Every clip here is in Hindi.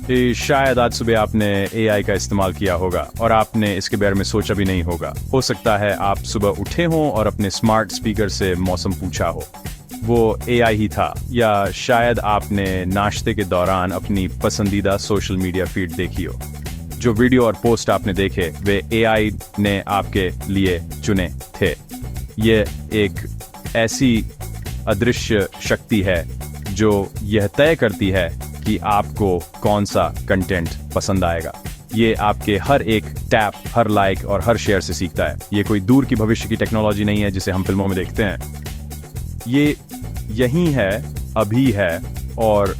शायद आज सुबह आपने एआई का इस्तेमाल किया होगा और आपने इसके बारे में सोचा भी नहीं होगा। हो सकता है आप सुबह उठे हों और अपने स्मार्ट स्पीकर से मौसम पूछा हो, वो एआई ही था। या शायद आपने नाश्ते के दौरान अपनी पसंदीदा सोशल मीडिया फीड देखी हो। जो वीडियो और पोस्ट आपने देखे वे एआई ने आपके लिए चुने थे। ये एक ऐसी अदृश्य शक्ति है जो यह तय करती है कि आपको कौन सा कंटेंट पसंद आएगा। ये आपके हर एक टैप, हर लाइक और हर शेयर से सीखता है। ये कोई दूर की भविष्य की टेक्नोलॉजी नहीं है जिसे हम फिल्मों में देखते हैं। ये यहीं है, अभी है और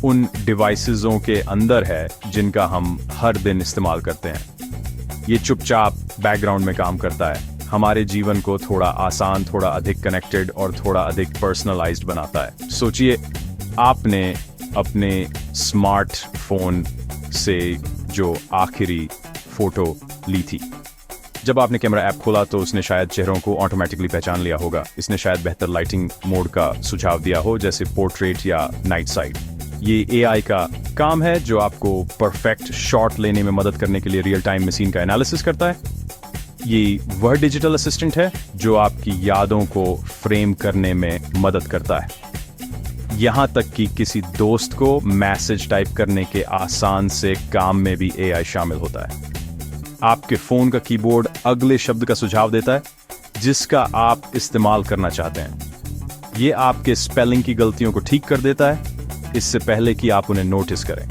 उन डिवाइसेज़ों के अंदर है जिनका हम हर दिन इस्तेमाल करते हैं। ये चुपचाप बैकग्राउंड में काम करता है, हमारे जीवन को थोड़ा आसान, थोड़ा अधिक कनेक्टेड और थोड़ा अधिक पर्सनलाइज्ड बनाता है। सोचिए, आपने अपने स्मार्टफोन से जो आखिरी फोटो ली थी, जब आपने कैमरा ऐप खोला तो उसने शायद चेहरों को ऑटोमेटिकली पहचान लिया होगा। इसने शायद बेहतर लाइटिंग मोड का सुझाव दिया हो, जैसे पोर्ट्रेट या नाइट साइड। ये एआई का काम है जो आपको परफेक्ट शॉट लेने में मदद करने के लिए रियल टाइम में सीन का एनालिसिस करता है। ये वह डिजिटल असिस्टेंट है जो आपकी यादों को फ्रेम करने में मदद करता है। यहाँ तक कि किसी दोस्त को मैसेज टाइप करने के आसान से काम में भी एआई शामिल होता है। आपके फोन का कीबोर्ड अगले शब्द का सुझाव देता है जिसका आप इस्तेमाल करना चाहते हैं। ये आपके स्पेलिंग की गलतियों को ठीक कर देता है इससे पहले कि आप उन्हें नोटिस करें।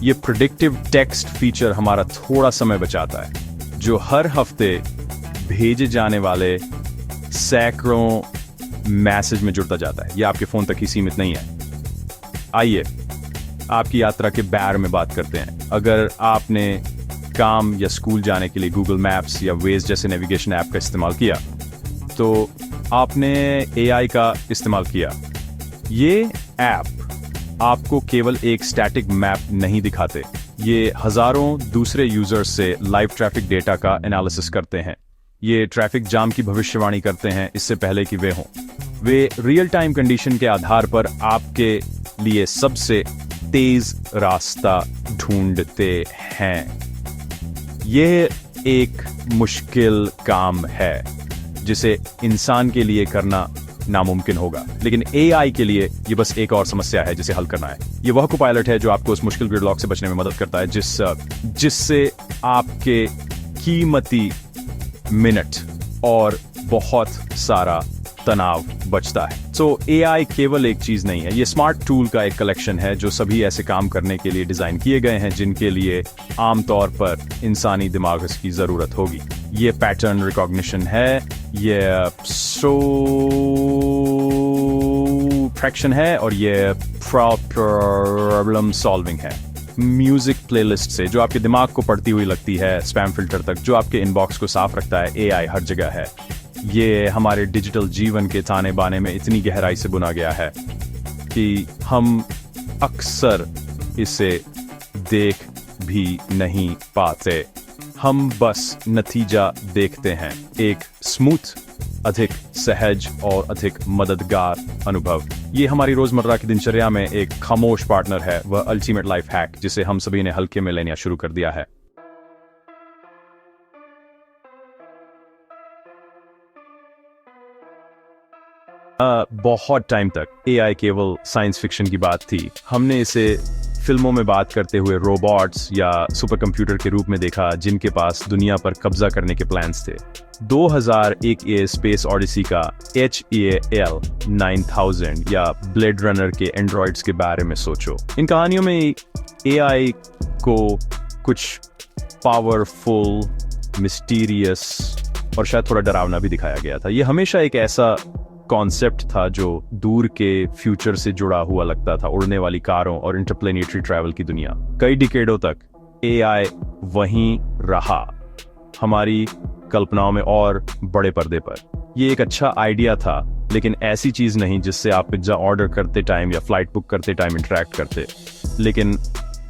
ये प्रेडिक्टिव टेक्स्ट फीचर हमारा थोड़ा समय बचाता है, जो हर हफ्ते भेजे जाने वाले सैकड़ों मैसेज में जुड़ता जाता है। यह आपके फोन तक ही सीमित नहीं है। आइए आपकी यात्रा के बारे में बात करते हैं। अगर आपने काम या स्कूल जाने के लिए गूगल मैप्स या वेज जैसे नेविगेशन ऐप का इस्तेमाल किया तो आपने एआई का इस्तेमाल किया। ये ऐप आपको केवल एक स्टैटिक मैप नहीं दिखाते, ये हजारों दूसरे यूजर्स से लाइव ट्रैफिक डेटा का एनालिसिस करते हैं। ये ट्रैफिक जाम की भविष्यवाणी करते हैं इससे पहले कि वे हों। वे रियल टाइम कंडीशन के आधार पर आपके लिए सबसे तेज रास्ता ढूंढते हैं। यह एक मुश्किल काम है जिसे इंसान के लिए करना नामुमकिन होगा, लेकिन एआई के लिए यह बस एक और समस्या है जिसे हल करना है। यह वह को-पायलट है जो आपको उस मुश्किल ग्रिडलॉक से बचने में मदद करता है जिससे आपके कीमती मिनट और बहुत सारा तनाव बचता है। सो एआई केवल एक चीज नहीं है, ये स्मार्ट टूल का एक कलेक्शन है जो सभी ऐसे काम करने के लिए डिजाइन किए गए हैं जिनके लिए आमतौर पर इंसानी दिमाग की जरूरत होगी। ये पैटर्न रिकॉग्निशन है, ये फ्रैक्शन है और ये प्रॉब्लम सॉल्विंग है। म्यूजिक प्लेलिस्ट से जो आपके दिमाग को पढ़ती हुई लगती है, स्पैम फिल्टर तक जो आपके इनबॉक्स को साफ रखता है, एआई हर जगह है। ये हमारे डिजिटल जीवन के ताने बाने में इतनी गहराई से बुना गया है कि हम अक्सर इसे देख भी नहीं पाते। हम बस नतीजा देखते हैं, एक स्मूथ, अधिक सहज और अधिक मददगार अनुभव। ये हमारी रोजमर्रा की दिनचर्या में एक खामोश पार्टनर है, वह अल्टीमेट लाइफ हैक जिसे हम सभी ने हल्के में लेना शुरू कर दिया है। बहुत टाइम तक एआई केवल साइंस फिक्शन की बात थी। हमने इसे फिल्मों में बात करते हुए रोबोट्स या सुपर कंप्यूटर के रूप में देखा जिनके पास दुनिया पर कब्जा करने के प्लान्स थे। 2001 ए स्पेस ऑडिसी का HAL 9000 या ब्लेड रनर के एंड्रॉइड्स के बारे में सोचो। इन कहानियों में एआई को कुछ पावरफुल, मिस्टीरियस और शायद थोड़ा डरावना भी दिखाया गया था। यह हमेशा एक ऐसा कॉन्सेप्ट था जो दूर के फ्यूचर से जुड़ा हुआ लगता था, उड़ने वाली कारों और इंटरप्लेनेटरी ट्रैवल की दुनिया। कई डिकेडों तक एआई वहीं रहा, हमारी कल्पनाओं में और बड़े पर्दे पर। ये एक अच्छा आइडिया था, लेकिन ऐसी चीज नहीं जिससे आप पिज्जा ऑर्डर करते टाइम या फ्लाइट बुक करते टाइम इंटरैक्ट करते। लेकिन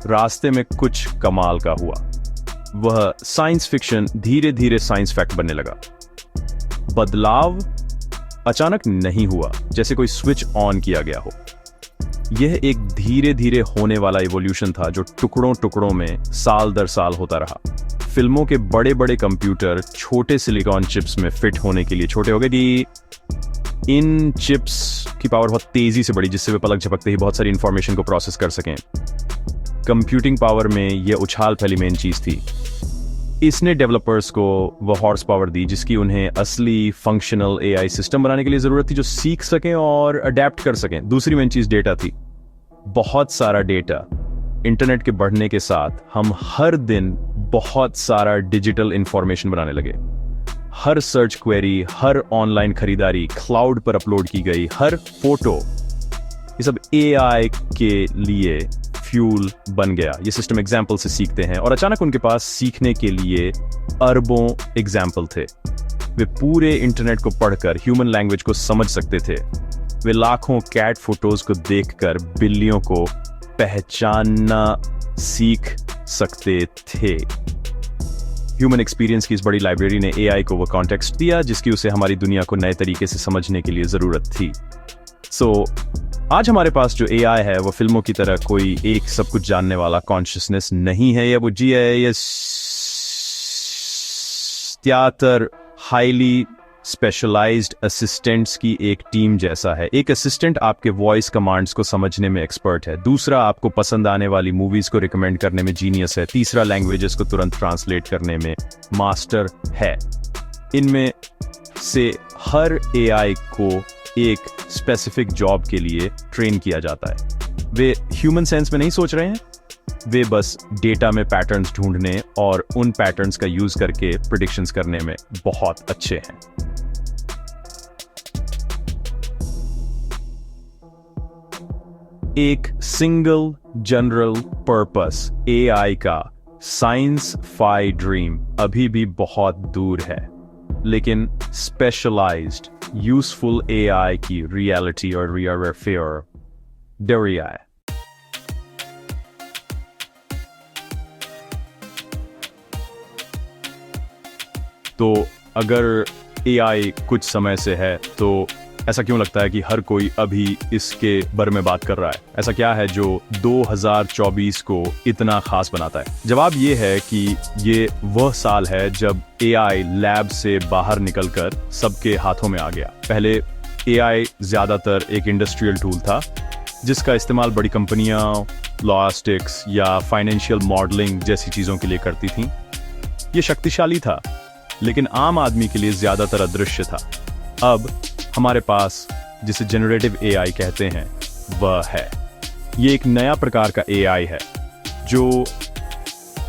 रास्ते में कुछ कमाल का हुआ। वह साइंस फिक्शन धीरे धीरे साइंस फैक्ट बनने लगा। बदलाव अचानक नहीं हुआ, जैसे कोई स्विच ऑन किया गया हो। यह एक धीरे धीरे होने वाला इवोल्यूशन था जो टुकड़ों टुकड़ों में साल दर साल होता रहा। फिल्मों के बड़े बड़े कंप्यूटर छोटे सिलिकॉन चिप्स में फिट होने के लिए छोटे हो गए कि इन चिप्स की पावर बहुत तेजी से बढ़ी, जिससे वे पलक झपकते ही बहुत सारी इंफॉर्मेशन को प्रोसेस कर सकें। कंप्यूटिंग पावर में यह उछाल फैली मेन चीज थी। इसने डेवलपर्स को वह हॉर्स पावर दी जिसकी उन्हें असली फंक्शनल एआई सिस्टम बनाने के लिए जरूरत थी, जो सीख सकें और अडेप्ट कर सकें। दूसरी मेन चीज डेटा थी, बहुत सारा डेटा। इंटरनेट के बढ़ने के साथ हम हर दिन बहुत सारा डिजिटल इंफॉर्मेशन बनाने लगे। हर सर्च क्वेरी, हर ऑनलाइन खरीदारी क्लाउड पर अपलोड की गई, हर फोटो, ये सब एआई के लिए फ्यूल बन गया। ये सिस्टम एग्जाम्पल से सीखते हैं और अचानक उनके पास सीखने के लिए अरबों एग्जाम्पल थे। वे पूरे इंटरनेट को पढ़कर ह्यूमन लैंग्वेज को समझ सकते थे। वे लाखों कैट फोटोज को देखकर बिल्लियों को पहचानना सीख सकते थे। ह्यूमन एक्सपीरियंस की इस बड़ी लाइब्रेरी ने एआई को वो कॉन्टेक्स्ट दिया जिसकी उसे हमारी दुनिया को नए तरीके से समझने के लिए जरूरत थी। आज हमारे पास जो एआई है वो फिल्मों की तरह कोई एक सब कुछ जानने वाला कॉन्शियसनेस नहीं है, या वो जी है, या ज्यादातर हाईली स्पेशलाइज्ड असिस्टेंट्स की एक टीम जैसा है। एक असिस्टेंट आपके वॉइस कमांड्स को समझने में एक्सपर्ट है, दूसरा आपको पसंद आने वाली मूवीज को रिकमेंड करने में जीनियस है, तीसरा लैंग्वेजेस को तुरंत ट्रांसलेट करने में मास्टर है। इनमें से हर एआई को एक स्पेसिफिक जॉब के लिए ट्रेन किया जाता है। वे ह्यूमन सेंस में नहीं सोच रहे हैं, वे बस डेटा में पैटर्न्स ढूंढने और उन पैटर्न्स का यूज करके प्रेडिक्शंस करने में बहुत अच्छे हैं। एक सिंगल जनरल पर्पस एआई का साइंस फाई ड्रीम अभी भी बहुत दूर है, लेकिन स्पेशलाइज्ड यूजफुल एआई की रियलिटी और रियल फेयर डरिया है। तो अगर एआई कुछ समय से है तो ऐसा क्यों लगता है कि हर कोई अभी इसके बारे में बात कर रहा है? ऐसा क्या है जो 2024 को इतना खास बनाता है? जवाब ये है कि ये वह साल है जब एआई लैब से बाहर निकलकर सबके हाथों में आ गया। पहले एआई ज्यादातर एक इंडस्ट्रियल टूल था जिसका इस्तेमाल बड़ी कंपनियां लॉजिस्टिक्स या फाइनेंशियल मॉडलिंग जैसी चीजों के लिए करती थीं। ये शक्तिशाली था लेकिन आम आदमी के लिए ज्यादातर अदृश्य था। अब हमारे पास जिसे जनरेटिव एआई कहते हैं वह है। ये एक नया प्रकार का एआई है जो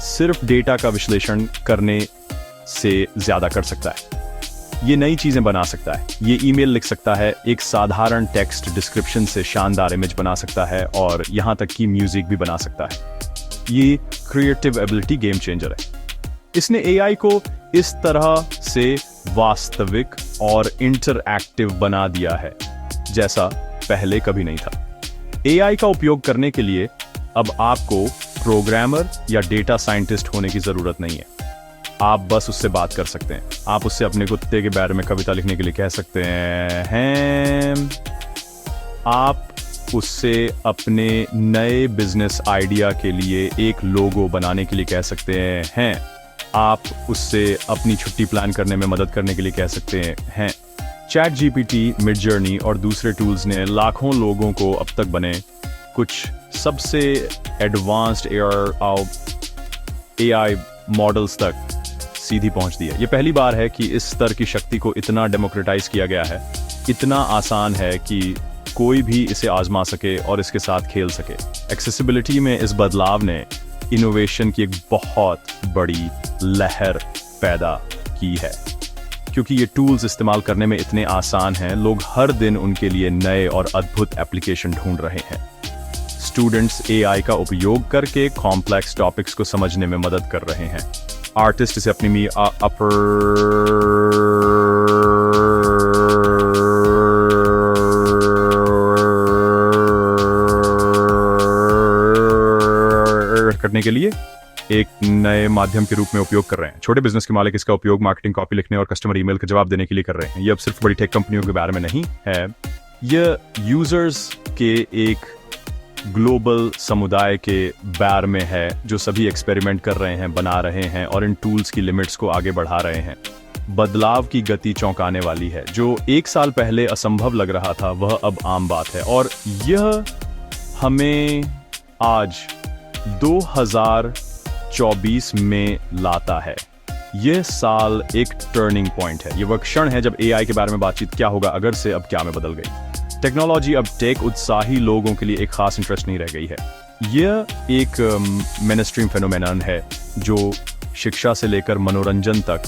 सिर्फ डेटा का विश्लेषण करने से ज्यादा कर सकता है। ये नई चीजें बना सकता है। ये ईमेल लिख सकता है, एक साधारण टेक्स्ट डिस्क्रिप्शन से शानदार इमेज बना सकता है और यहां तक कि म्यूजिक भी बना सकता है। ये क्रिएटिव एबिलिटी गेम चेंजर है। इसने एआई को इस तरह से वास्तविक और इंटरएक्टिव बना दिया है जैसा पहले कभी नहीं था। एआई का उपयोग करने के लिए अब आपको प्रोग्रामर या डेटा साइंटिस्ट होने की जरूरत नहीं है। आप बस उससे बात कर सकते हैं। आप उससे अपने कुत्ते के बारे में कविता लिखने के लिए कह सकते हैं। आप उससे अपने नए बिजनेस आइडिया के लिए एक लोगो बनाने के लिए कह सकते हैं। आप उससे अपनी छुट्टी प्लान करने में मदद करने के लिए कह सकते हैं। चैट जीपीटी, मिडजर्नी और दूसरे टूल्स ने लाखों लोगों को अब तक बने कुछ सबसे एडवांस्ड एआई मॉडल्स तक सीधी पहुंच दी है। यह पहली बार है कि इस स्तर की शक्ति को इतना डेमोक्रेटाइज किया गया है। इतना आसान है कि कोई भी इसे आजमा सके और इसके साथ खेल सके। एक्सेसिबिलिटी में इस बदलाव ने इनोवेशन की एक बहुत बड़ी लहर पैदा की है। क्योंकि ये टूल्स इस्तेमाल करने में इतने आसान हैं, लोग हर दिन उनके लिए नए और अद्भुत एप्लीकेशन ढूंढ रहे हैं। स्टूडेंट्स एआई का उपयोग करके कॉम्प्लेक्स टॉपिक्स को समझने में मदद कर रहे हैं। आर्टिस्ट इसे अपनी करने के लिए एक नए माध्यम के रूप में उपयोग कर रहे हैं। छोटे बिजनेस के मालिक इसका उपयोग मार्केटिंग कॉपी लिखने और कस्टमर ईमेल का जवाब देने के लिए कर रहे हैं। ये अब सिर्फ बड़ी टेक कंपनियों के बारे में नहीं है, यह यूजर्स के एक ग्लोबल समुदाय के बैर में है, जो सभी एक्सपेरिमेंट कर रहे हैं, बना रहे हैं और इन टूल्स की लिमिट्स को आगे बढ़ा रहे हैं। बदलाव की गति चौंकाने वाली है। जो 1 साल पहले असंभव लग रहा था वह अब आम बात है, और यह हमें आज 2024 में लाता है। यह साल एक टर्निंग पॉइंट है। यह वह क्षण है जब एआई के बारे में बातचीत क्या होगा अगर से अब क्या में बदल गई। टेक्नोलॉजी अब टेक उत्साही लोगों के लिए एक खास इंटरेस्ट नहीं रह गई है। यह एक मेनस्ट्रीम फेनोमेनन है जो शिक्षा से लेकर मनोरंजन तक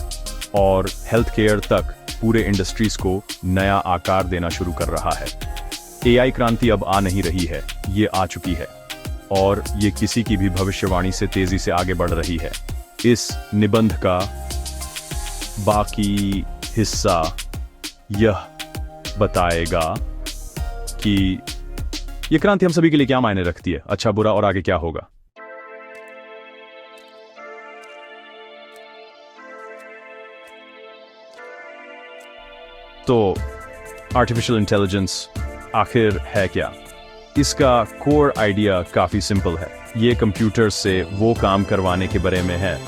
और हेल्थ केयर तक पूरे इंडस्ट्रीज को नया आकार देना शुरू कर रहा है। एआई क्रांति अब आ नहीं रही है, ये आ चुकी है, और ये किसी की भी भविष्यवाणी से तेजी से आगे बढ़ रही है। इस निबंध का बाकी हिस्सा यह बताएगा कि ये क्रांति हम सभी के लिए क्या मायने रखती है, अच्छा बुरा, और आगे क्या होगा। तो आर्टिफिशियल इंटेलिजेंस आखिर है क्या? इसका कोर आइडिया काफी सिंपल है। ये कंप्यूटर से वो काम करवाने के बारे में है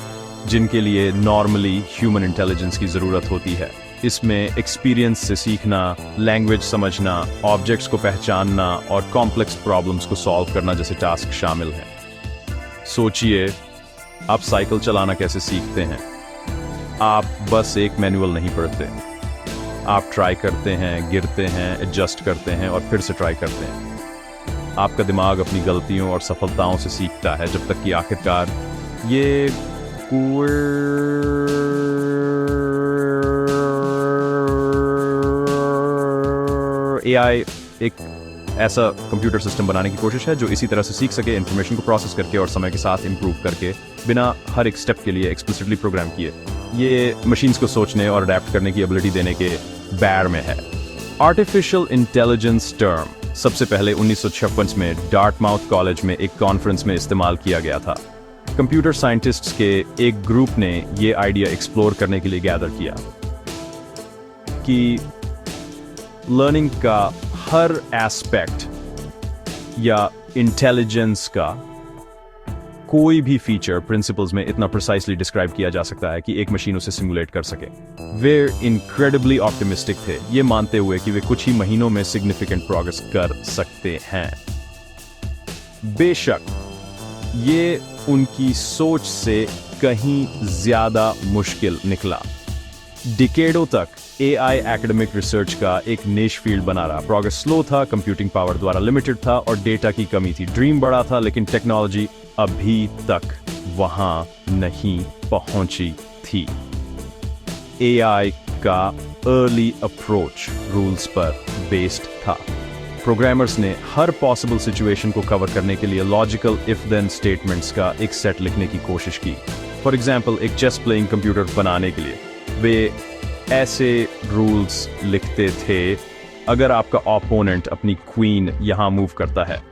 जिनके लिए नॉर्मली ह्यूमन इंटेलिजेंस की जरूरत होती है। इसमें एक्सपीरियंस से सीखना, लैंग्वेज समझना, ऑब्जेक्ट्स को पहचानना और कॉम्प्लेक्स प्रॉब्लम्स को सॉल्व करना जैसे टास्क शामिल हैं। सोचिए, आप साइकिल चलाना कैसे सीखते हैं? आप बस एक मैनुअल नहीं पढ़ते, आप ट्राई करते हैं, गिरते हैं, एडजस्ट करते हैं और फिर से ट्राई करते हैं। आपका दिमाग अपनी गलतियों और सफलताओं से सीखता है जब तक कि आखिरकार ये एआई एक ऐसा कंप्यूटर सिस्टम बनाने की कोशिश है जो इसी तरह से सीख सके, इंफॉर्मेशन को प्रोसेस करके और समय के साथ इंप्रूव करके, बिना हर एक स्टेप के लिए एक्सप्लिसिटली प्रोग्राम किए। ये मशीन्स को सोचने और अडेप्ट करने की एबिलिटी देने के बैर में है। आर्टिफिशियल इंटेलिजेंस टर्म सबसे पहले 1956 में डार्टमाउथ कॉलेज में एक कॉन्फ्रेंस में इस्तेमाल किया गया था। कंप्यूटर साइंटिस्ट्स के एक ग्रुप ने ये आइडिया एक्सप्लोर करने के लिए गैदर किया कि लर्निंग का हर एस्पेक्ट या इंटेलिजेंस का कोई भी फीचर प्रिंसिपल्स में इतना प्रिसाइसली डिस्क्राइब किया जा सकता है कि एक मशीन उसे सिमुलेट कर सके। वे इनक्रेडिबली ऑप्टिमिस्टिक थे, ये मानते हुए कि वे कुछ ही महीनों में सिग्निफिकेंट प्रोग्रेस कर सकते हैं। बेशक ये उनकी सोच से कहीं ज्यादा मुश्किल निकला। डिकेडों तक एआई एकेडमिक रिसर्च का एक निश फील्ड बना रहा। प्रोग्रेस स्लो था, कंप्यूटिंग पावर द्वारा लिमिटेड था और डेटा की कमी थी। ड्रीम बड़ा था लेकिन टेक्नोलॉजी अभी तक वहां नहीं पहुंची थी। एआई का अर्ली अप्रोच रूल्स पर बेस्ड था। प्रोग्रामर्स ने हर पॉसिबल सिचुएशन को कवर करने के लिए लॉजिकल इफ देन स्टेटमेंट्स का एक सेट लिखने की कोशिश की। फॉर एग्जाम्पल, एक चेस प्लेइंग कंप्यूटर बनाने के लिए वे ऐसे रूल्स लिखते थे, अगर आपका ओपोनेंट अपनी क्वीन यहां मूव करता है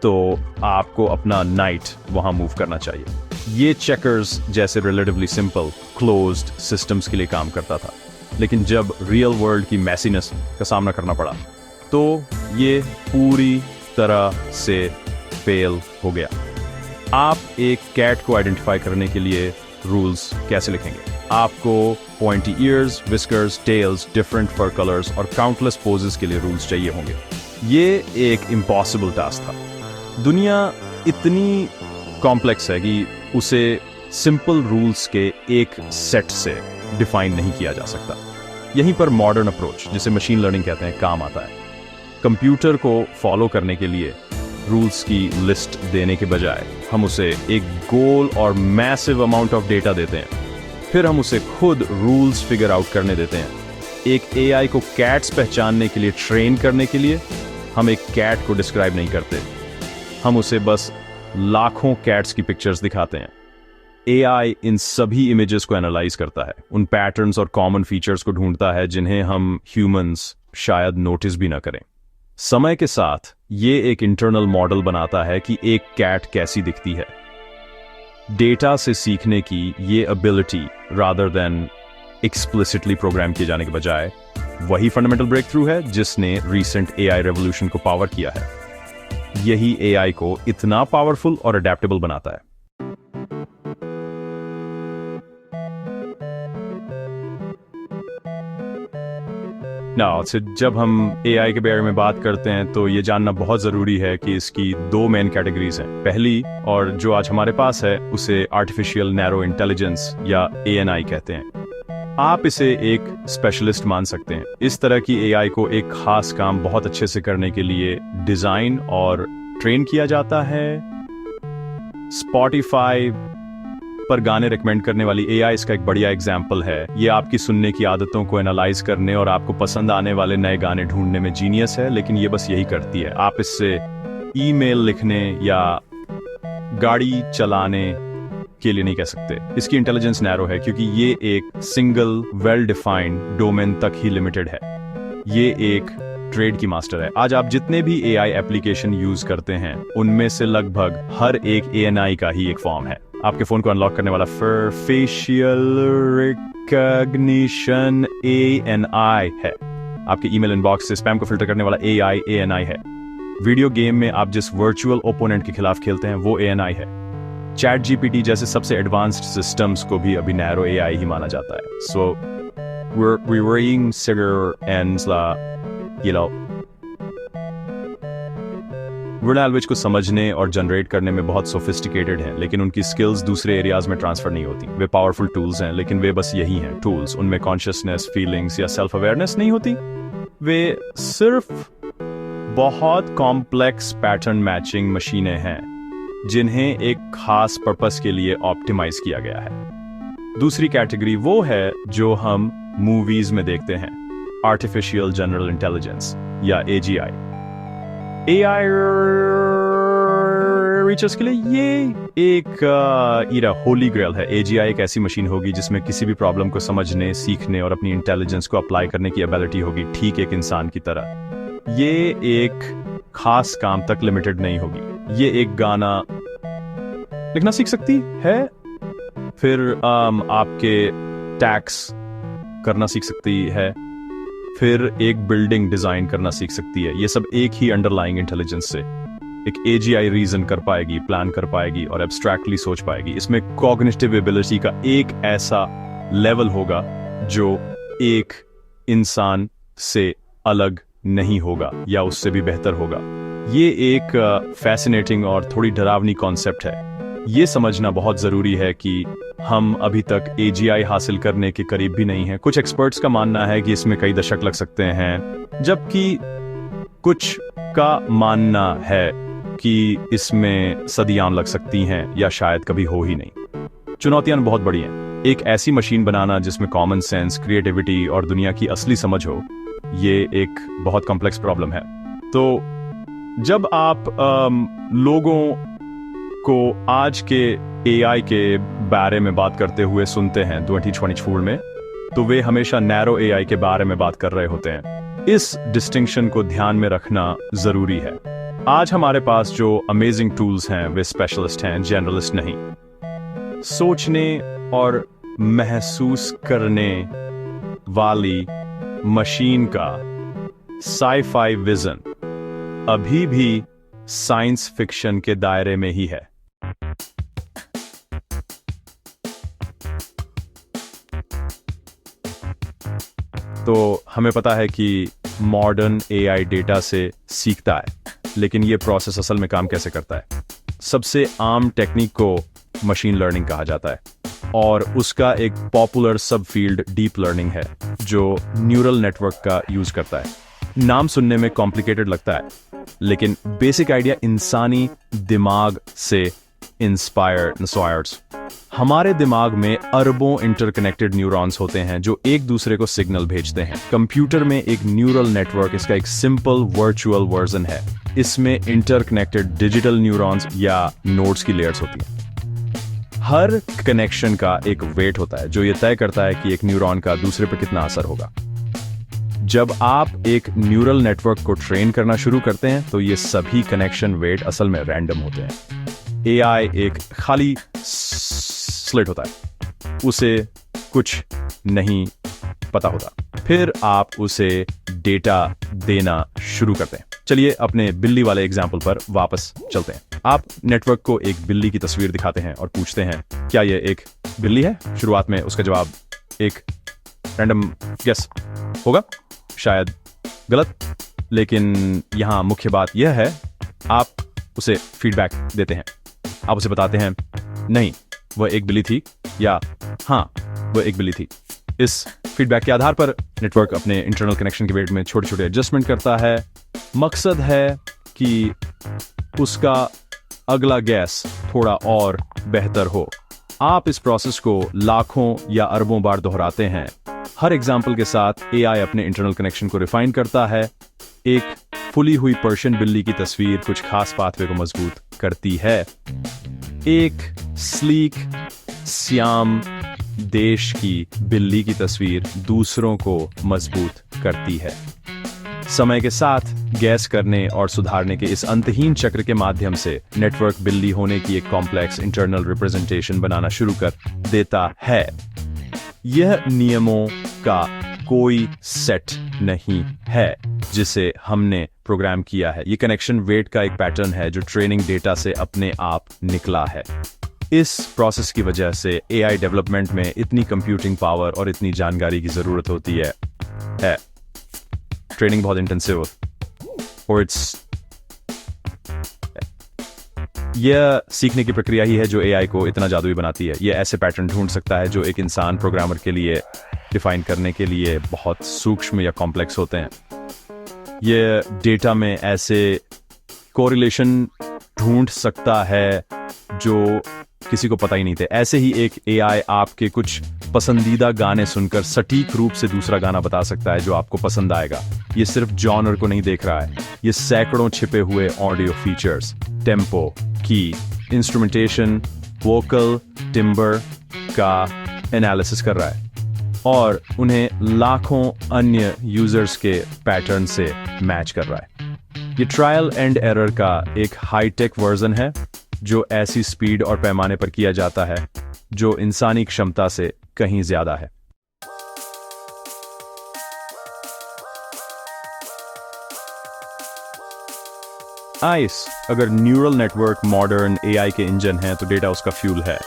तो आपको अपना नाइट वहां मूव करना चाहिए। ये चेकर्स जैसे रिलेटिवली सिंपल क्लोज्ड सिस्टम्स के लिए काम करता था, लेकिन जब रियल वर्ल्ड की मैसीनेस का सामना करना पड़ा तो ये पूरी तरह से फेल हो गया। आप एक कैट को आइडेंटिफाई करने के लिए रूल्स कैसे लिखेंगे? आपको pointy ears, whiskers, tails, different fur colours और काउंटलेस पोजेस के लिए रूल्स चाहिए होंगे। ये एक इम्पॉसिबल टास्क था। दुनिया इतनी कॉम्प्लेक्स है कि उसे सिंपल रूल्स के एक सेट से डिफाइन नहीं किया जा सकता। यहीं पर मॉडर्न अप्रोच, जिसे मशीन लर्निंग कहते हैं, काम आता है। कंप्यूटर को फॉलो करने के लिए रूल्स की लिस्ट देने के बजाय हम उसे एक गोल और मैसिव अमाउंट ऑफ डेटा देते हैं, फिर हम उसे खुद रूल्स फिगर आउट करने देते हैं। एक एआई को कैट्स पहचानने के लिए ट्रेन करने के लिए हम एक कैट को डिस्क्राइब नहीं करते, हम उसे बस लाखों कैट्स की पिक्चर्स दिखाते हैं। एआई इन सभी इमेजेस को एनालाइज करता है, उन पैटर्न्स और कॉमन फीचर्स को ढूंढता है जिन्हें हम ह्यूमंस शायद नोटिस भी ना करें। समय के साथ ये एक इंटरनल मॉडल बनाता है कि एक कैट कैसी दिखती है। डेटा से सीखने की ये ability rather than explicitly program किए जाने के बजाय वही फंडामेंटल ब्रेक थ्रू है जिसने रीसेंट एआई रेवोल्यूशन को पावर किया है। यही एआई को इतना पावरफुल और अडेप्टेबल बनाता है। जब हम एआई के बारे में बात करते हैं तो ये जानना बहुत ज़रूरी है कि इसकी दो मेन कैटेगरीज हैं। पहली, और जो आज हमारे पास है, उसे आर्टिफिशियल नैरो इंटेलिजेंस या एएनआई कहते हैं। आप इसे एक स्पेशलिस्ट मान सकते हैं। इस तरह की एआई को एक खास काम बहुत अच्छे से करने के लिए डिज़ाइन और ट्रेन किया जाता है। स्पॉटिफाई पर गाने रिकमेंड करने वाली एआई इसका एक बढ़िया एग्जाम्पल है। ये आपकी सुनने की आदतों को एनालाइज करने और आपको पसंद आने वाले नए गाने ढूंढने में जीनियस है, लेकिन ये बस यही करती है। आप इससे ईमेल लिखने या गाड़ी चलाने के लिए नहीं कह सकते। इसकी इंटेलिजेंस नैरो है क्योंकि ये एक सिंगल वेल डिफाइंड डोमेन तक ही लिमिटेड है। ये एक ट्रेड की मास्टर है। आज आप जितने भी एआई एप्लीकेशन यूज करते हैं, उनमें से लगभग हर एक एएनआई का ही एक फॉर्म है। आपके फोन को अनलॉक करने वाला फेशियल रिकॉग्निशन एएनआई है। आपके ईमेल इनबॉक्स से स्पैम को फिल्टर करने वाला एआई एएनआई है। वीडियो गेम में आप जिस वर्चुअल ओपोनेंट के खिलाफ खेलते हैं, वो एएनआई है। चैट जीपीटी जैसे सबसे एडवांस्ड सिस्टम्स को भी अभी नैरो एआई ही माना जाता है। सो we're लैंग्वेज को समझने और जनरेट करने में बहुत सोफिस्टिकेटेड हैं, लेकिन उनकी स्किल्स दूसरे एरियाज में ट्रांसफर नहीं होती। वे पावरफुल टूल्स हैं, लेकिन वे बस यही हैं, टूल्स। उनमें कॉन्शियसनेस, फीलिंग्स या सेल्फ अवेयरनेस नहीं होती। वे सिर्फ बहुत कॉम्प्लेक्स पैटर्न मैचिंग मशीनें हैं जिन्हें एक खास पर्पस के लिए ऑप्टिमाइज किया गया है। दूसरी कैटेगरी वो है जो हम मूवीज में देखते हैं, आर्टिफिशियल जनरल इंटेलिजेंस या एजीआई। एआई रीचर्स के लिए ये एक होली ग्रेल है। एजीआई एक ऐसी मशीन होगी जिसमें किसी भी प्रॉब्लम को समझने, सीखने और अपनी इंटेलिजेंस को अप्लाई करने की एबिलिटी होगी, ठीक एक इंसान की तरह। ये एक खास काम तक लिमिटेड नहीं होगी। ये एक गाना लिखना सीख सकती है, फिर आपके टैक्स करना सीख सकती है, फिर एक बिल्डिंग डिजाइन करना सीख सकती है। ये सब एक ही अंडरलाइंग इंटेलिजेंस से एक एजीआई रीजन कर पाएगी, प्लान कर पाएगी और एब्स्ट्रैक्टली सोच पाएगी। इसमें कॉग्निटिव एबिलिटी का एक ऐसा लेवल होगा जो एक इंसान से अलग नहीं होगा या उससे भी बेहतर होगा। ये एक फैसिनेटिंग और थोड़ी डरावनी कॉन्सेप्ट है। ये समझना बहुत जरूरी है कि हम अभी तक एजीआई हासिल करने के करीब भी नहीं हैं। कुछ एक्सपर्ट्स का मानना है कि इसमें कई दशक लग सकते हैं, जबकि कुछ का मानना है कि इसमें सदियां लग सकती हैं या शायद कभी हो ही नहीं। चुनौतियां बहुत बड़ी हैं। एक ऐसी मशीन बनाना जिसमें कॉमन सेंस, क्रिएटिविटी और दुनिया की असली समझ हो, ये एक बहुत कॉम्प्लेक्स प्रॉब्लम है। तो जब आप लोगों को आज के एआई के बारे में बात करते हुए सुनते हैं 2024 में, तो वे हमेशा नैरो एआई के बारे में बात कर रहे होते हैं। इस डिस्टिंक्शन को ध्यान में रखना जरूरी है। आज हमारे पास जो अमेजिंग टूल्स हैं, वे स्पेशलिस्ट हैं, जनरलिस्ट नहीं। सोचने और महसूस करने वाली मशीन का साई-फाई विजन अभी भी साइंस फिक्शन के दायरे में ही है। तो हमें पता है कि मॉडर्न एआई डेटा से सीखता है, लेकिन ये प्रोसेस असल में काम कैसे करता है? सबसे आम टेक्निक को मशीन लर्निंग कहा जाता है और उसका एक पॉपुलर सब फील्ड डीप लर्निंग है जो न्यूरल नेटवर्क का यूज करता है। नाम सुनने में कॉम्प्लिकेटेड लगता है, लेकिन बेसिक आइडिया इंसानी दिमाग से इंस्पायर्ड। हमारे दिमाग में अरबों इंटरकनेक्टेड न्यूरॉन्स होते हैं जो एक दूसरे को सिग्नल भेजते हैं। कंप्यूटर में एक न्यूरल नेटवर्क इसका एक सिंपल वर्चुअल वर्जन है। इसमें इंटरकनेक्टेड डिजिटल न्यूरॉन्स या नोड्स की लेयर्स होती हैं। हर कनेक्शन का एक वेट होता है जो ये तय करता है कि एक न्यूरॉन का दूसरे पर कितना असर होगा। जब आप एक न्यूरल नेटवर्क को ट्रेन करना शुरू करते हैं तो ये सभी कनेक्शन वेट असल में रैंडम होते हैं। एआई एक खाली स्लेट होता है, उसे कुछ नहीं पता होता, फिर आप उसे डेटा देना शुरू करते हैं। चलिए अपने बिल्ली वाले एग्जाम्पल पर वापस चलते हैं। आप नेटवर्क को एक बिल्ली की तस्वीर दिखाते हैं और पूछते हैं क्या यह एक बिल्ली है। शुरुआत में उसका जवाब एक रैंडम गेस होगा, शायद गलत, लेकिन यहाँ मुख्य बात यह है आप उसे फीडबैक देते हैं। आप उसे बताते हैं नहीं वह एक बिल्ली थी या हाँ वह एक बिल्ली थी। इस फीडबैक के आधार पर नेटवर्क अपने इंटरनल कनेक्शन के वेट में छोटे छोटे एडजस्टमेंट करता है। मकसद है कि उसका अगला गैस थोड़ा और बेहतर हो। आप इस प्रोसेस को लाखों या अरबों बार दोहराते हैं। हर एग्जाम्पल के साथ एआई अपने इंटरनल कनेक्शन को रिफाइन करता है। एक फुली हुई पर्शियन बिल्ली की तस्वीर कुछ खास पाथवे को मजबूत करती है। एक स्लीक सियाम देश की बिल्ली की तस्वीर दूसरों को मजबूत करती है। समय के साथ गैस करने और सुधारने के इस अंतहीन चक्र के माध्यम से नेटवर्क बिल्ली होने की एक कॉम्प्लेक्स इंटरनल रिप्रेजेंटेशन बनाना शुरू कर देता है। यह नियमों का कोई सेट नहीं है जिसे हमने प्रोग्राम किया है। ये कनेक्शन वेट का एक पैटर्न है जो ट्रेनिंग डेटा से अपने आप निकला है। इस प्रोसेस की वजह से एआई डेवलपमेंट में इतनी कंप्यूटिंग पावर और इतनी जानकारी की जरूरत होती है। ट्रेनिंग बहुत इंटेंसिव और यह सीखने की प्रक्रिया ही है जो एआई को इतना जादुई बनाती है। यह ऐसे पैटर्न ढूंढ सकता है जो एक इंसान प्रोग्रामर के लिए डिफाइन करने के लिए बहुत सूक्ष्म या कॉम्प्लेक्स होते हैं। यह डेटा में ऐसे कोरिलेशन ढूंढ सकता है जो किसी को पता ही नहीं थे। ऐसे ही एक एआई आपके कुछ पसंदीदा गाने सुनकर सटीक रूप से दूसरा गाना बता सकता है जो आपको पसंद आएगा। ये सिर्फ जॉनर को नहीं देख रहा है, ये सैकड़ों छिपे हुए ऑडियो फीचर्स, टेम्पो, की, इंस्ट्रूमेंटेशन, वोकल, टिम्बर का एनालिसिस कर रहा है और उन्हें लाखों अन्य यूजर्स के पैटर्न से मैच कर रहा है। ये ट्रायल एंड एरर का एक हाईटेक वर्जन है जो ऐसी स्पीड और पैमाने पर किया जाता है जो इंसानी क्षमता से कहीं ज्यादा है। आइस, अगर न्यूरल नेटवर्क मॉडर्न एआई के इंजन है तो डेटा उसका फ्यूल है।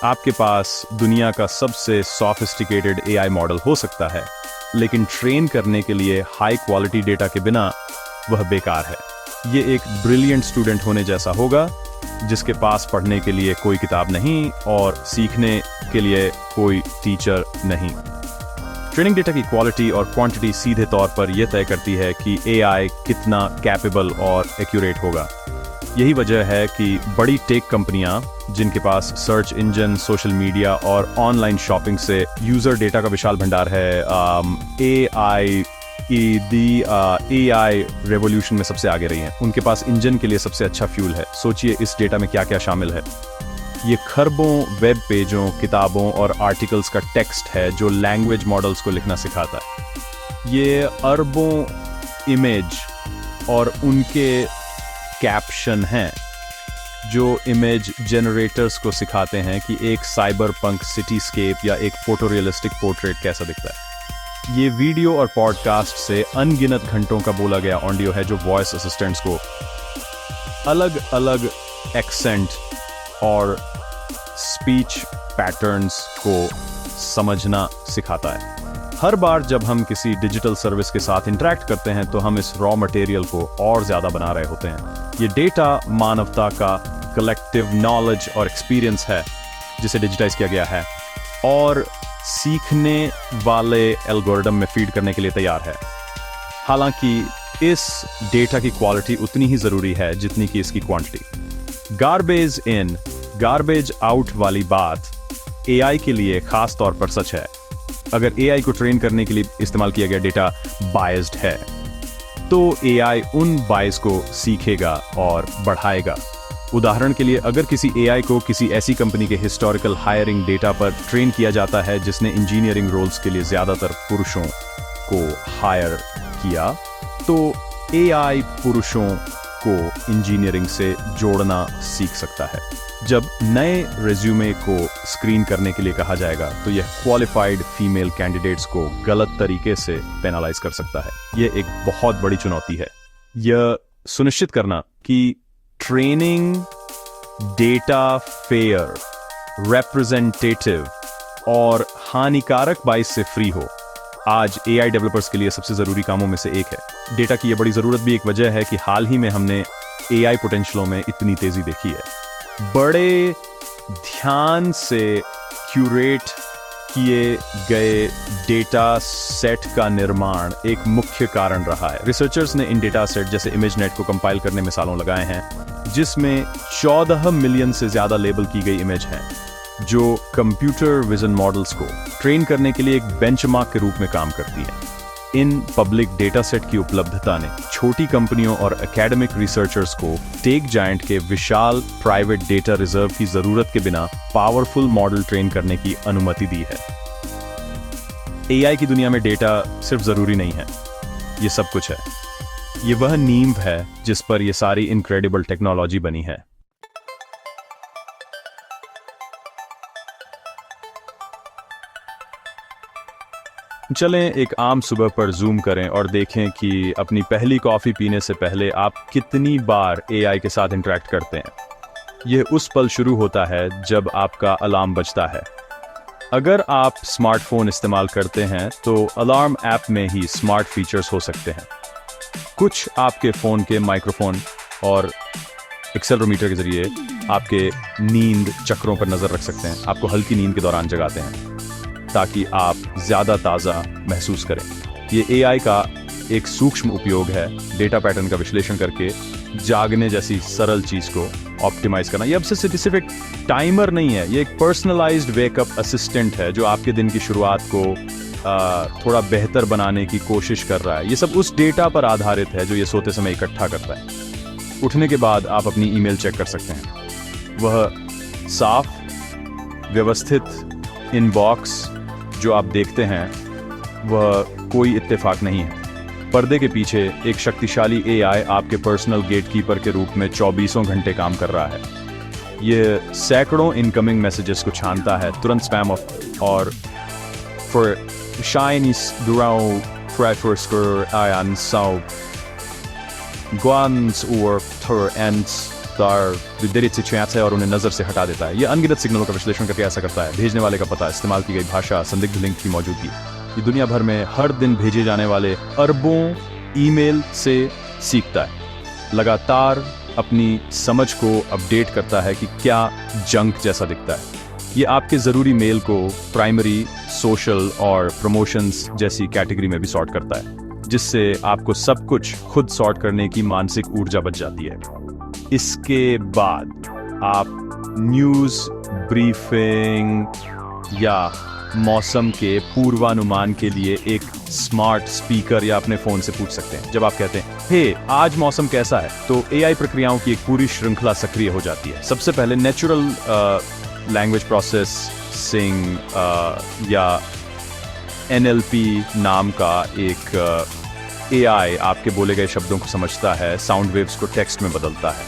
आपके पास दुनिया का सबसे सोफिस्टिकेटेड एआई मॉडल हो सकता है, लेकिन ट्रेन करने के लिए हाई क्वालिटी डेटा के बिना वह बेकार है। ये एक ब्रिलियंट स्टूडेंट होने जैसा होगा जिसके पास पढ़ने के लिए कोई किताब नहीं और सीखने के लिए कोई टीचर नहीं। ट्रेनिंग डेटा की क्वालिटी और क्वांटिटी सीधे तौर पर यह तय करती है कि एआई कितना कैपेबल और एक्यूरेट होगा। यही वजह है कि बड़ी टेक कंपनियां जिनके पास सर्च इंजन, सोशल मीडिया और ऑनलाइन शॉपिंग से यूजर डेटा का विशाल भंडार है, एआई रेवोल्यूशन में सबसे आगे रही हैं। उनके पास इंजन के लिए सबसे अच्छा फ्यूल है। सोचिए इस डेटा में क्या क्या शामिल है। ये खरबों वेब पेजों, किताबों और आर्टिकल्स का टेक्स्ट है जो लैंग्वेज मॉडल्स को लिखना सिखाता है। ये अरबों इमेज और उनके कैप्शन हैं जो इमेज जनरेटर्स को सिखाते हैं कि एक साइबर पंक सिटीस्केप या एक फोटोरियलिस्टिक पोर्ट्रेट कैसा दिखता है। ये वीडियो और पॉडकास्ट से अनगिनत घंटों का बोला गया ऑडियो है जो वॉइस असिस्टेंट्स को अलग अलग एक्सेंट और स्पीच पैटर्न्स को समझना सिखाता है। हर बार जब हम किसी डिजिटल सर्विस के साथ इंटरैक्ट करते हैं तो हम इस रॉ मटेरियल को और ज्यादा बना रहे होते हैं। ये डेटा मानवता का कलेक्टिव नॉलेज और एक्सपीरियंस है जिसे डिजिटाइज किया गया है और सीखने वाले एल्गोरिदम में फीड करने के लिए तैयार है। हालांकि इस डेटा की क्वालिटी उतनी ही जरूरी है जितनी कि इसकी quantity. Garbage in garbage out वाली बात एआई के लिए खास तौर पर सच है। अगर एआई को ट्रेन करने के लिए इस्तेमाल किया गया डेटा बायस्ड है तो एआई उन बायस को सीखेगा और बढ़ाएगा। उदाहरण के लिए अगर किसी एआई को किसी ऐसी कंपनी के हिस्टोरिकल हायरिंग डेटा पर ट्रेन किया जाता है जिसने इंजीनियरिंग रोल्स के लिए ज्यादातर पुरुषों को हायर किया तो एआई पुरुषों को इंजीनियरिंग से जोड़ना सीख सकता है। जब नए रिज्यूमे को स्क्रीन करने के लिए कहा जाएगा तो यह क्वालिफाइड फीमेल कैंडिडेट्स को गलत तरीके से पेनलाइज कर सकता है। यह एक बहुत बड़ी चुनौती है। यह सुनिश्चित करना कि ट्रेनिंग डेटा फेयर, रिप्रेजेंटेटिव और हानिकारक बाइस से फ्री हो आज एआई डेवलपर्स के लिए सबसे ज़रूरी कामों में से एक है। डेटा की यह बड़ी ज़रूरत भी एक वजह है कि हाल ही में हमने एआई पोटेंशियलों में इतनी तेज़ी देखी है। बड़े ध्यान से क्यूरेट किए गए डेटा सेट का निर्माण एक मुख्य कारण रहा है। रिसर्चर्स ने इन डेटा सेट जैसे इमेजनेट को कंपाइल करने में सालों लगाए हैं, जिसमें 14 मिलियन से ज़्यादा लेबल की गई इमेज हैं, जो कंप्यूटर विजन मॉडल्स को ट्रेन करने के लिए एक बेंचमार्क के रूप में काम करती हैं। इन पब्लिक डेटा सेट की उपलब्धता ने छोटी कंपनियों और एकेडमिक रिसर्चर्स को टेक जायंट के विशाल प्राइवेट डेटा रिजर्व की जरूरत के बिना पावरफुल मॉडल ट्रेन करने की अनुमति दी है। एआई की दुनिया में डेटा सिर्फ जरूरी नहीं है, ये सब कुछ है। ये वह नींव है जिस पर यह सारी इनक्रेडिबल टेक्नोलॉजी बनी है। चलें एक आम सुबह पर जूम करें और देखें कि अपनी पहली कॉफ़ी पीने से पहले आप कितनी बार एआई के साथ इंटरेक्ट करते हैं। यह उस पल शुरू होता है जब आपका अलार्म बजता है। अगर आप स्मार्टफोन इस्तेमाल करते हैं तो अलार्म ऐप में ही स्मार्ट फीचर्स हो सकते हैं। कुछ आपके फ़ोन के माइक्रोफोन और एक्सेलरोमीटर के ज़रिए आपके नींद चक्रों पर नज़र रख सकते हैं, आपको हल्की नींद के दौरान जगाते हैं ताकि आप ज़्यादा ताज़ा महसूस करें। ये एआई का एक सूक्ष्म उपयोग है, डेटा पैटर्न का विश्लेषण करके जागने जैसी सरल चीज़ को ऑप्टिमाइज करना। ये अब से सिर्फ एक टाइमर नहीं है, ये एक पर्सनलाइज्ड वेकअप असिस्टेंट है जो आपके दिन की शुरुआत को थोड़ा बेहतर बनाने की कोशिश कर रहा है। ये सब उस डेटा पर आधारित है जो ये सोते समय इकट्ठा करता है। उठने के बाद आप अपनी ईमेल चेक कर सकते हैं। वह साफ, व्यवस्थित इनबॉक्स जो आप देखते हैं वह कोई इत्तेफाक नहीं है। पर्दे के पीछे एक शक्तिशाली एआई आपके पर्सनल गेटकीपर के रूप में 24 घंटे काम कर रहा है। यह सैकड़ों इनकमिंग मैसेजेस को छानता है, तुरंत स्पैम और Wahrscheinlich durau Treffersker ein sau Guans or Tur and Star विदिरित चैट्स है और उन्हें नजर से हटा देता है। यह अनगिनत सिग्नलों का विश्लेषण करके ऐसा करता है। भेजने वाले का पता, इस्तेमाल की गई भाषा, संदिग्ध लिंक की मौजूदगी। ये दुनिया भर में हर दिन भेजे जाने वाले अरबों ईमेल से सीखता है, लगातार अपनी समझ को अपडेट करता है कि क्या जंक जैसा दिखता है। ये आपके ज़रूरी मेल को प्राइमरी, सोशल और प्रमोशंस जैसी कैटेगरी में भी सॉर्ट करता है, जिससे आपको सब कुछ खुद सॉर्ट करने की मानसिक ऊर्जा बच जाती है। इसके बाद आप न्यूज़ ब्रीफिंग या मौसम के पूर्वानुमान के लिए एक स्मार्ट स्पीकर या अपने फ़ोन से पूछ सकते हैं। जब आप कहते हैं हे आज मौसम कैसा है, तो एआई प्रक्रियाओं की एक पूरी श्रृंखला सक्रिय हो जाती है। सबसे पहले नेचुरल लैंग्वेज प्रोसेसिंग या NLP नाम का एक एआई आपके बोले गए शब्दों को समझता है, साउंड वेव्स को टेक्स्ट में बदलता है।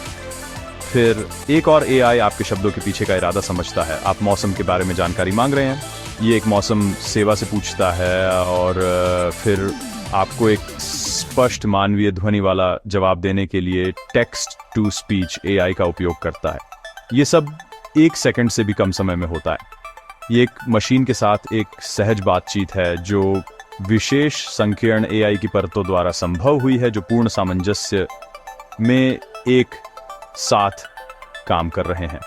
फिर एक और एआई आपके शब्दों के पीछे का इरादा समझता है। आप मौसम के बारे में जानकारी मांग रहे हैं, ये एक मौसम सेवा से पूछता है और फिर आपको एक स्पष्ट मानवीय ध्वनि वाला जवाब देने के लिए टेक्स्ट टू स्पीच एआई का उपयोग करता है। ये सब 1 सेकंड से भी कम समय में होता है। ये एक मशीन के साथ एक सहज बातचीत है जो विशेष संकीर्ण एआई की परतों द्वारा संभव हुई है, जो पूर्ण सामंजस्य में एक साथ काम कर रहे हैं।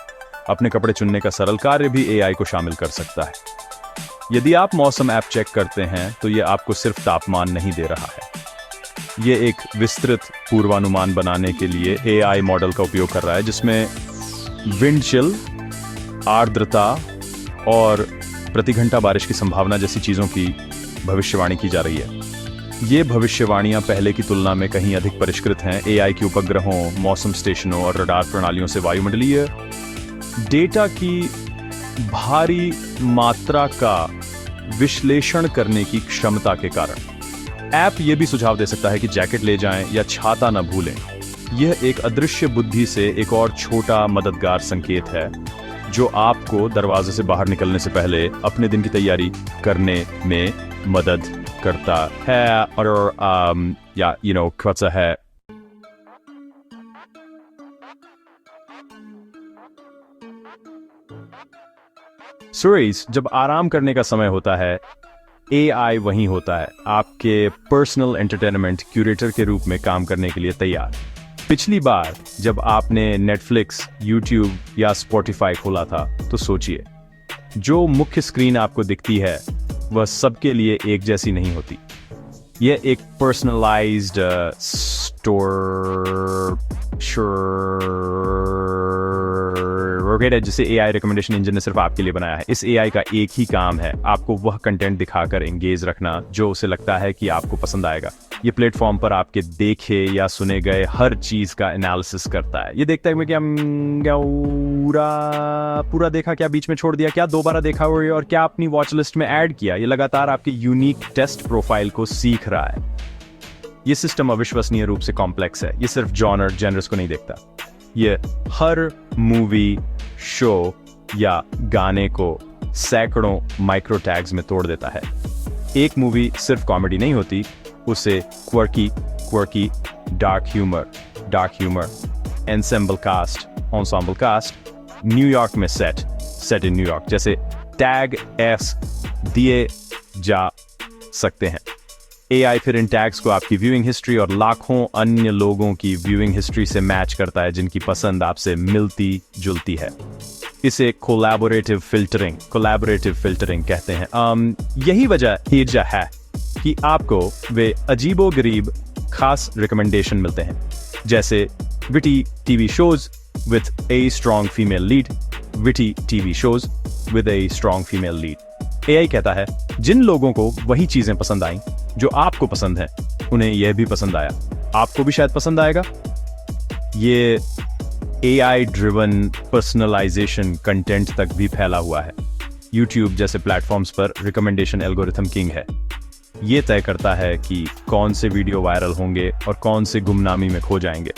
अपने कपड़े चुनने का सरल कार्य भी एआई को शामिल कर सकता है। यदि आप मौसम ऐप चेक करते हैं तो ये आपको सिर्फ तापमान नहीं दे रहा है, ये एक विस्तृत पूर्वानुमान बनाने के लिए एआई मॉडल का उपयोग कर रहा है, जिसमें विंड चिल, आर्द्रता और प्रति घंटा बारिश की संभावना जैसी चीज़ों की भविष्यवाणी की जा रही है। ये भविष्यवाणियां पहले की तुलना में कहीं अधिक परिष्कृत हैं। एआई की उपग्रहों, मौसम स्टेशनों और रडार प्रणालियों से वायुमंडलीय डेटा की भारी मात्रा का विश्लेषण करने की क्षमता के कारण ऐप ये भी सुझाव दे सकता है कि जैकेट ले जाएं या छाता न भूलें। यह एक अदृश्य बुद्धि से एक और छोटा मददगार संकेत है जो आपको दरवाजे से बाहर निकलने से पहले अपने दिन की तैयारी करने में मदद करता है। और या क्या है, सुरेश, जब आराम करने का समय होता है, एआई वहीं होता है, आपके पर्सनल एंटरटेनमेंट क्यूरेटर के रूप में काम करने के लिए तैयार। पिछली बार जब आपने नेटफ्लिक्स, यूट्यूब या स्पॉटिफाई खोला था, तो सोचिए, जो मुख्य स्क्रीन आपको दिखती है वह सबके लिए एक जैसी नहीं होती। यह एक पर्सनलाइज्ड स्टोर जिसे एआई रिकमेंडेशन इंजन ने सिर्फ आपके लिए बनाया है। इस एआई का एक ही काम है, आपको वह कंटेंट दिखाकर एंगेज रखना जो उसे लगता है कि आपको पसंद आएगा। ये प्लेटफॉर्म पर आपके देखे या सुने गए हर चीज का एनालिसिस करता है। ये देखता है कि क्या पूरा देखा, क्या बीच में छोड़ दिया, क्या दोबारा देखा और क्या अपनी वॉच लिस्ट में ऐड किया। ये लगातार आपके यूनिक टेस्ट प्रोफाइल को सीख रहा है। ये सिस्टम अविश्वसनीय रूप से कॉम्प्लेक्स है। ये सिर्फ जॉनर्स को नहीं देखता, ये हर मूवी, शो या गाने को सैकड़ों माइक्रो टैग्स में तोड़ देता है। एक मूवी सिर्फ कॉमेडी नहीं होती, उसे quirky, dark humour, ensemble cast, New York में सेट इन न्यूयॉर्क जैसे टैग एस दिए जा सकते हैं। एआई फिर इन टैग्स को आपकी व्यूइंग हिस्ट्री और लाखों अन्य लोगों की व्यूइंग हिस्ट्री से मैच करता है जिनकी पसंद आपसे मिलती जुलती है। इसे कोलैबोरेटिव फिल्टरिंग कहते हैं। यही वजह है कि आपको वे अजीबोगरीब खास रिकमेंडेशन मिलते हैं, जैसे witty TV shows with a strong female lead. AI कहता है, जिन लोगों को वही चीजें पसंद आईं जो आपको पसंद है, उन्हें यह भी पसंद आया, आपको भी शायद पसंद आएगा। ये एआई ड्रिवन पर्सनलाइजेशन कंटेंट तक भी फैला हुआ है। यूट्यूब जैसे प्लेटफॉर्म्स पर रिकमेंडेशन एल्गोरिथम किंग है। ये तय करता है कि कौन से वीडियो वायरल होंगे और कौन से गुमनामी में खो जाएंगे।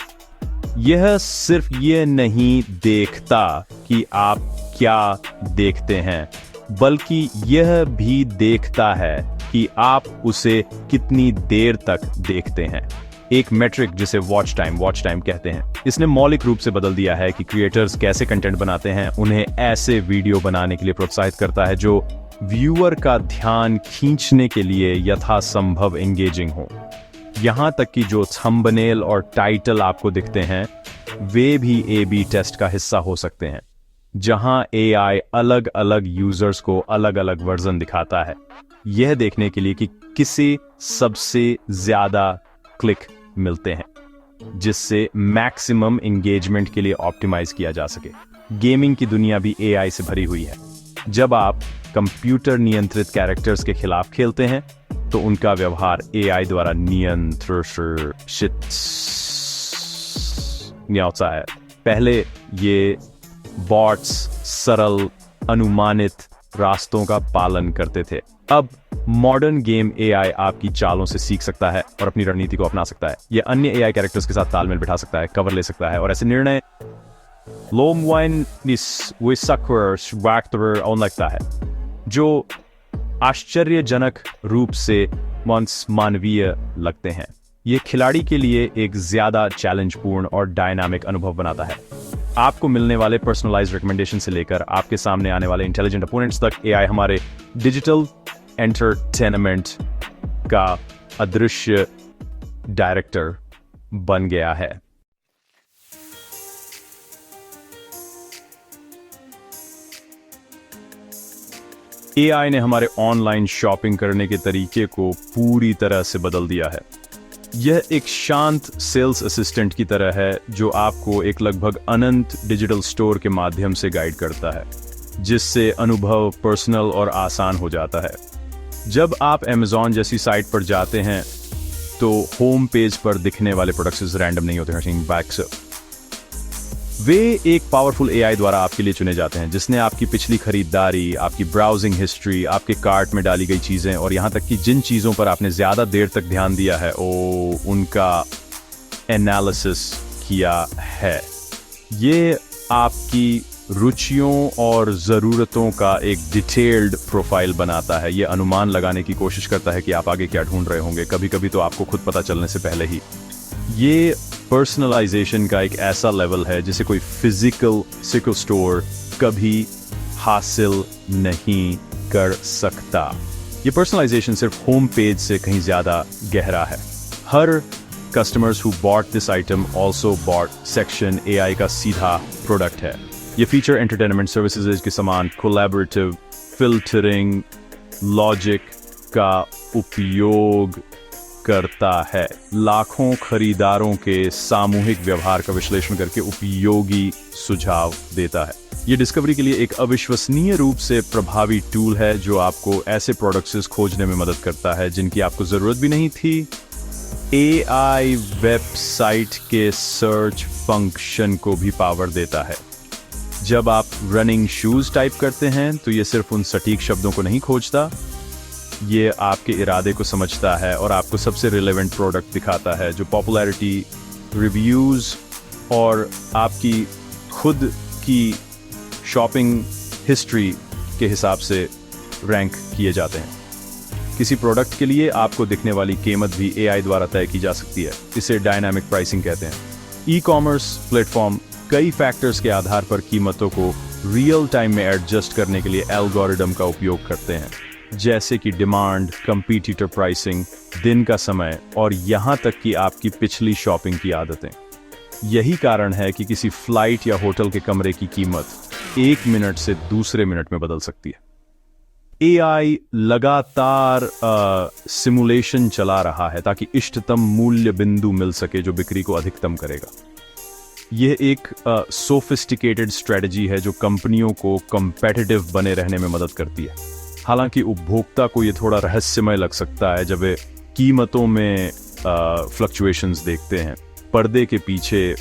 यह सिर्फ ये नहीं देखता कि आप क्या देखते हैं, बल्कि यह भी देखता है कि आप उसे कितनी देर तक देखते हैं। एक मेट्रिक जिसे वॉच टाइम कहते हैं, इसने मौलिक रूप से बदल दिया है कि क्रिएटर्स कैसे कंटेंट बनाते हैं। उन्हें ऐसे वीडियो बनाने के लिए प्रोत्साहित करता है जो व्यूअर का ध्यान खींचने के लिए यथासंभव एंगेजिंग हो। यहां तक कि जो थंबनेल और टाइटल आपको दिखते हैं, वे भी ए/बी टेस्ट का हिस्सा हो सकते हैं, जहां एआई अलग अलग यूजर्स को अलग अलग वर्जन दिखाता है, यह देखने के लिए कि किसे सबसे ज्यादा क्लिक मिलते हैं, जिससे मैक्सिमम एंगेजमेंट के लिए ऑप्टिमाइज किया जा सके। गेमिंग की दुनिया भी एआई से भरी हुई है। जब आप कंप्यूटर नियंत्रित कैरेक्टर्स के खिलाफ खेलते हैं, तो उनका व्यवहार एआई द्वारा नियंत्रित है। पहले ये बॉट्स सरल अनुमानित रास्तों का पालन करते थे। अब मॉडर्न गेम एआई आपकी चालों से सीख सकता है और अपनी रणनीति को अपना सकता है। यह अन्य एआई कैरेक्टर्स के साथ तालमेल बिठा सकता है, कवर ले सकता है और ऐसे निर्णय लगता है जो आश्चर्यजनक रूप से मानवीय लगते हैं। ये खिलाड़ी के लिए एक ज्यादा चैलेंजपूर्ण और डायनामिक अनुभव बनाता है। आपको मिलने वाले पर्सनलाइज्ड रिकमेंडेशन से लेकर आपके सामने आने वाले इंटेलिजेंट अपोनेंट्स तक, एआई हमारे डिजिटल एंटरटेनमेंट का अदृश्य डायरेक्टर बन गया है। एआई ने हमारे ऑनलाइन शॉपिंग करने के तरीके को पूरी तरह से बदल दिया है। यह एक शांत सेल्स असिस्टेंट की तरह है जो आपको एक लगभग अनंत डिजिटल स्टोर के माध्यम से गाइड करता है, जिससे अनुभव पर्सनल और आसान हो जाता है। जब आप Amazon जैसी साइट पर जाते हैं, तो होम पेज पर दिखने वाले प्रोडक्ट्स रैंडम नहीं होते हैं। वे एक पावरफुल एआई द्वारा आपके लिए चुने जाते हैं, जिसने आपकी पिछली खरीदारी, आपकी ब्राउजिंग हिस्ट्री, आपके कार्ट में डाली गई चीजें और यहां तक कि जिन चीजों पर आपने ज्यादा देर तक ध्यान दिया है, उनका एनालिसिस किया है। ये आपकी रुचियों और ज़रूरतों का एक डिटेल्ड प्रोफाइल बनाता है। ये अनुमान लगाने की कोशिश करता है कि आप आगे क्या ढूंढ रहे होंगे, कभी कभी तो आपको खुद पता चलने से पहले ही। ये पर्सनलाइजेशन का एक ऐसा लेवल है जिसे कोई फिजिकल स्टोर कभी हासिल नहीं कर सकता। ये पर्सनलाइजेशन सिर्फ होम पेज से कहीं ज्यादा गहरा है। हर customers who bought this item also bought section AI का सीधा प्रोडक्ट है। ये फीचर एंटरटेनमेंट सर्विसेज के समान कोलैबोरेटिव फिल्टरिंग लॉजिक का उपयोग करता है। लाखों खरीदारों के सामूहिक व्यवहार का विश्लेषण करके उपयोगी सुझाव देता है। ये डिस्कवरी के लिए एक अविश्वसनीय रूप से प्रभावी टूल है जो आपको ऐसे प्रोडक्ट्स खोजने में मदद करता है जिनकी आपको जरूरत भी नहीं थी। AI वेबसाइट के सर्च फंक्शन को भी पावर देता है। जब आप रनिंग शूज टाइप करते हैं तो ये सिर्फ उन सटीक शब्दों को नहीं खोजता, ये आपके इरादे को समझता है और आपको सबसे रिलेवेंट प्रोडक्ट दिखाता है जो पॉपुलैरिटी, रिव्यूज और आपकी खुद की शॉपिंग हिस्ट्री के हिसाब से रैंक किए जाते हैं। किसी प्रोडक्ट के लिए आपको दिखने वाली कीमत भी AI द्वारा तय की जा सकती है। इसे डायनामिक प्राइसिंग कहते हैं। ई-कॉमर्स प्लेटफॉर्म कई फैक्टर्स के आधार पर कीमतों को रियल टाइम में एडजस्ट करने के लिए एल्गोरिदम का उपयोग करते हैं, जैसे कि डिमांड, कंपीटिटर प्राइसिंग, दिन का समय और यहाँ तक कि आपकी पिछली शॉपिंग की आदतें। यही कारण है कि किसी फ्लाइट या होटल के कमरे की कीमत 1 मिनट से दूसरे मिनट में बदल सकती है। AI लगातार सिमुलेशन चला रहा है ताकि इष्टतम मूल्य बिंदु मिल सके जो बिक्री को अधिकतम करेगा। यह एक सोफिस्टिकेटेड स्ट्रेटजी है जो कंपनियों को कॉम्पिटिटिव बने रहने में मदद करती है। हालांकि उपभोक्ता को यह थोड़ा रहस्यमय लग सकता है जब वे कीमतों में फ्लक्चुएशंस देखते हैं। पर्दे के पीछे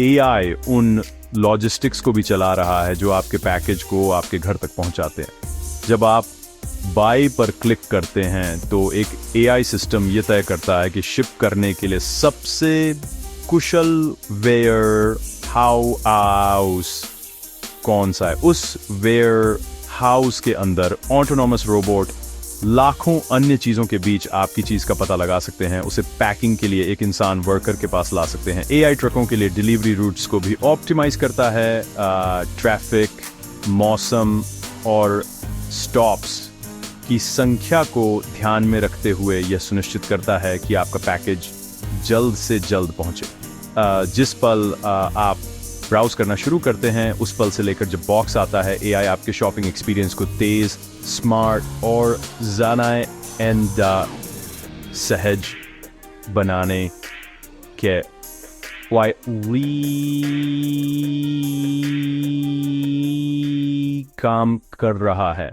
AI उन लॉजिस्टिक्स को भी चला रहा है जो आपके पैकेज को आपके घर तक पहुंचाते हैं। जब आप बाय पर क्लिक करते हैं तो एक AI सिस्टम यह तय करता है कि शिप करने के लिए सबसे कुशल वेयर हाउस कौन सा है। उस वेयर हाउस के अंदर ऑटोनॉमस रोबोट लाखों अन्य चीजों के बीच आपकी चीज का पता लगा सकते हैं। उसे पैकिंग के लिए एक इंसान वर्कर के पास ला सकते हैं। AI ट्रकों के लिए डिलीवरी रूट्स को भी ऑप्टिमाइज करता है। ट्रैफिक, मौसम और स्टॉप्स की संख्या को ध्यान में रखते हुए यह सुनिश्चित करता है कि आपका पैकेज जल्द से जल्द पहुंचे। जिस पल आप ब्राउज करना शुरू करते हैं उस पल से लेकर जब बॉक्स आता है, AI आपके शॉपिंग एक्सपीरियंस को तेज, स्मार्ट और ज़ाना सहज बनाने के काम कर रहा है।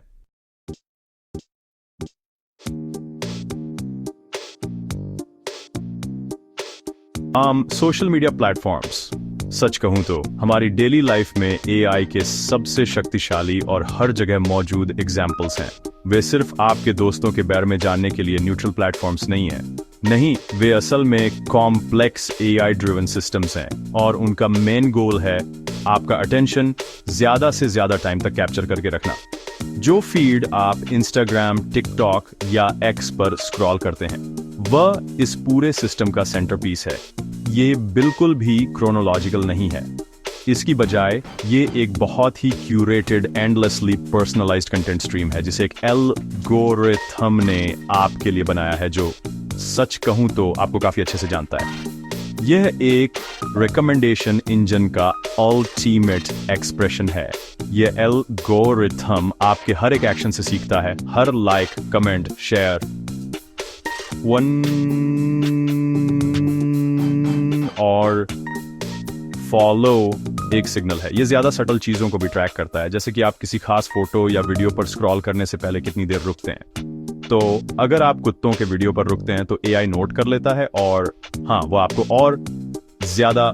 सोशल मीडिया प्लेटफॉर्म्स, सच कहूं तो हमारी डेली लाइफ में AI के सबसे शक्तिशाली और हर जगह मौजूद एग्जाम्पल्स हैं। वे सिर्फ आपके दोस्तों के बारे में जानने के लिए न्यूट्रल प्लेटफॉर्म्स नहीं हैं। नहीं, वे असल में कॉम्प्लेक्स AI ड्रिवन सिस्टम्स हैं और उनका मेन गोल है आपका अटेंशन ज्यादा से ज्यादा टाइम तक कैप्चर करके रखना। जो फीड आप इंस्टाग्राम, टिकटॉक या X पर स्क्रॉल करते हैं वह इस पूरे सिस्टम का सेंटरपीस है। ये बिल्कुल भी क्रोनोलॉजिकल नहीं है। इसकी बजाय ये एक बहुत ही curated, endlessly personalised content stream है जिसे एक एल्गोरिथम ने आपके लिए बनाया है जो, सच कहूं तो, आपको काफी अच्छे से जानता है। यह एक रिकमेंडेशन इंजन का अल्टीमेट एक्सप्रेशन है। यह एल्गोरिथम आपके हर एक एक्शन से सीखता है। हर लाइक, कमेंट, शेयर, और फॉलो एक सिग्नल है। ये ज्यादा सटल चीजों को भी ट्रैक करता है, जैसे कि आप किसी खास फोटो या वीडियो पर स्क्रॉल करने से पहले कितनी देर रुकते हैं। तो अगर आप कुत्तों के वीडियो पर रुकते हैं तो AI नोट कर लेता है और हाँ, वो आपको और ज्यादा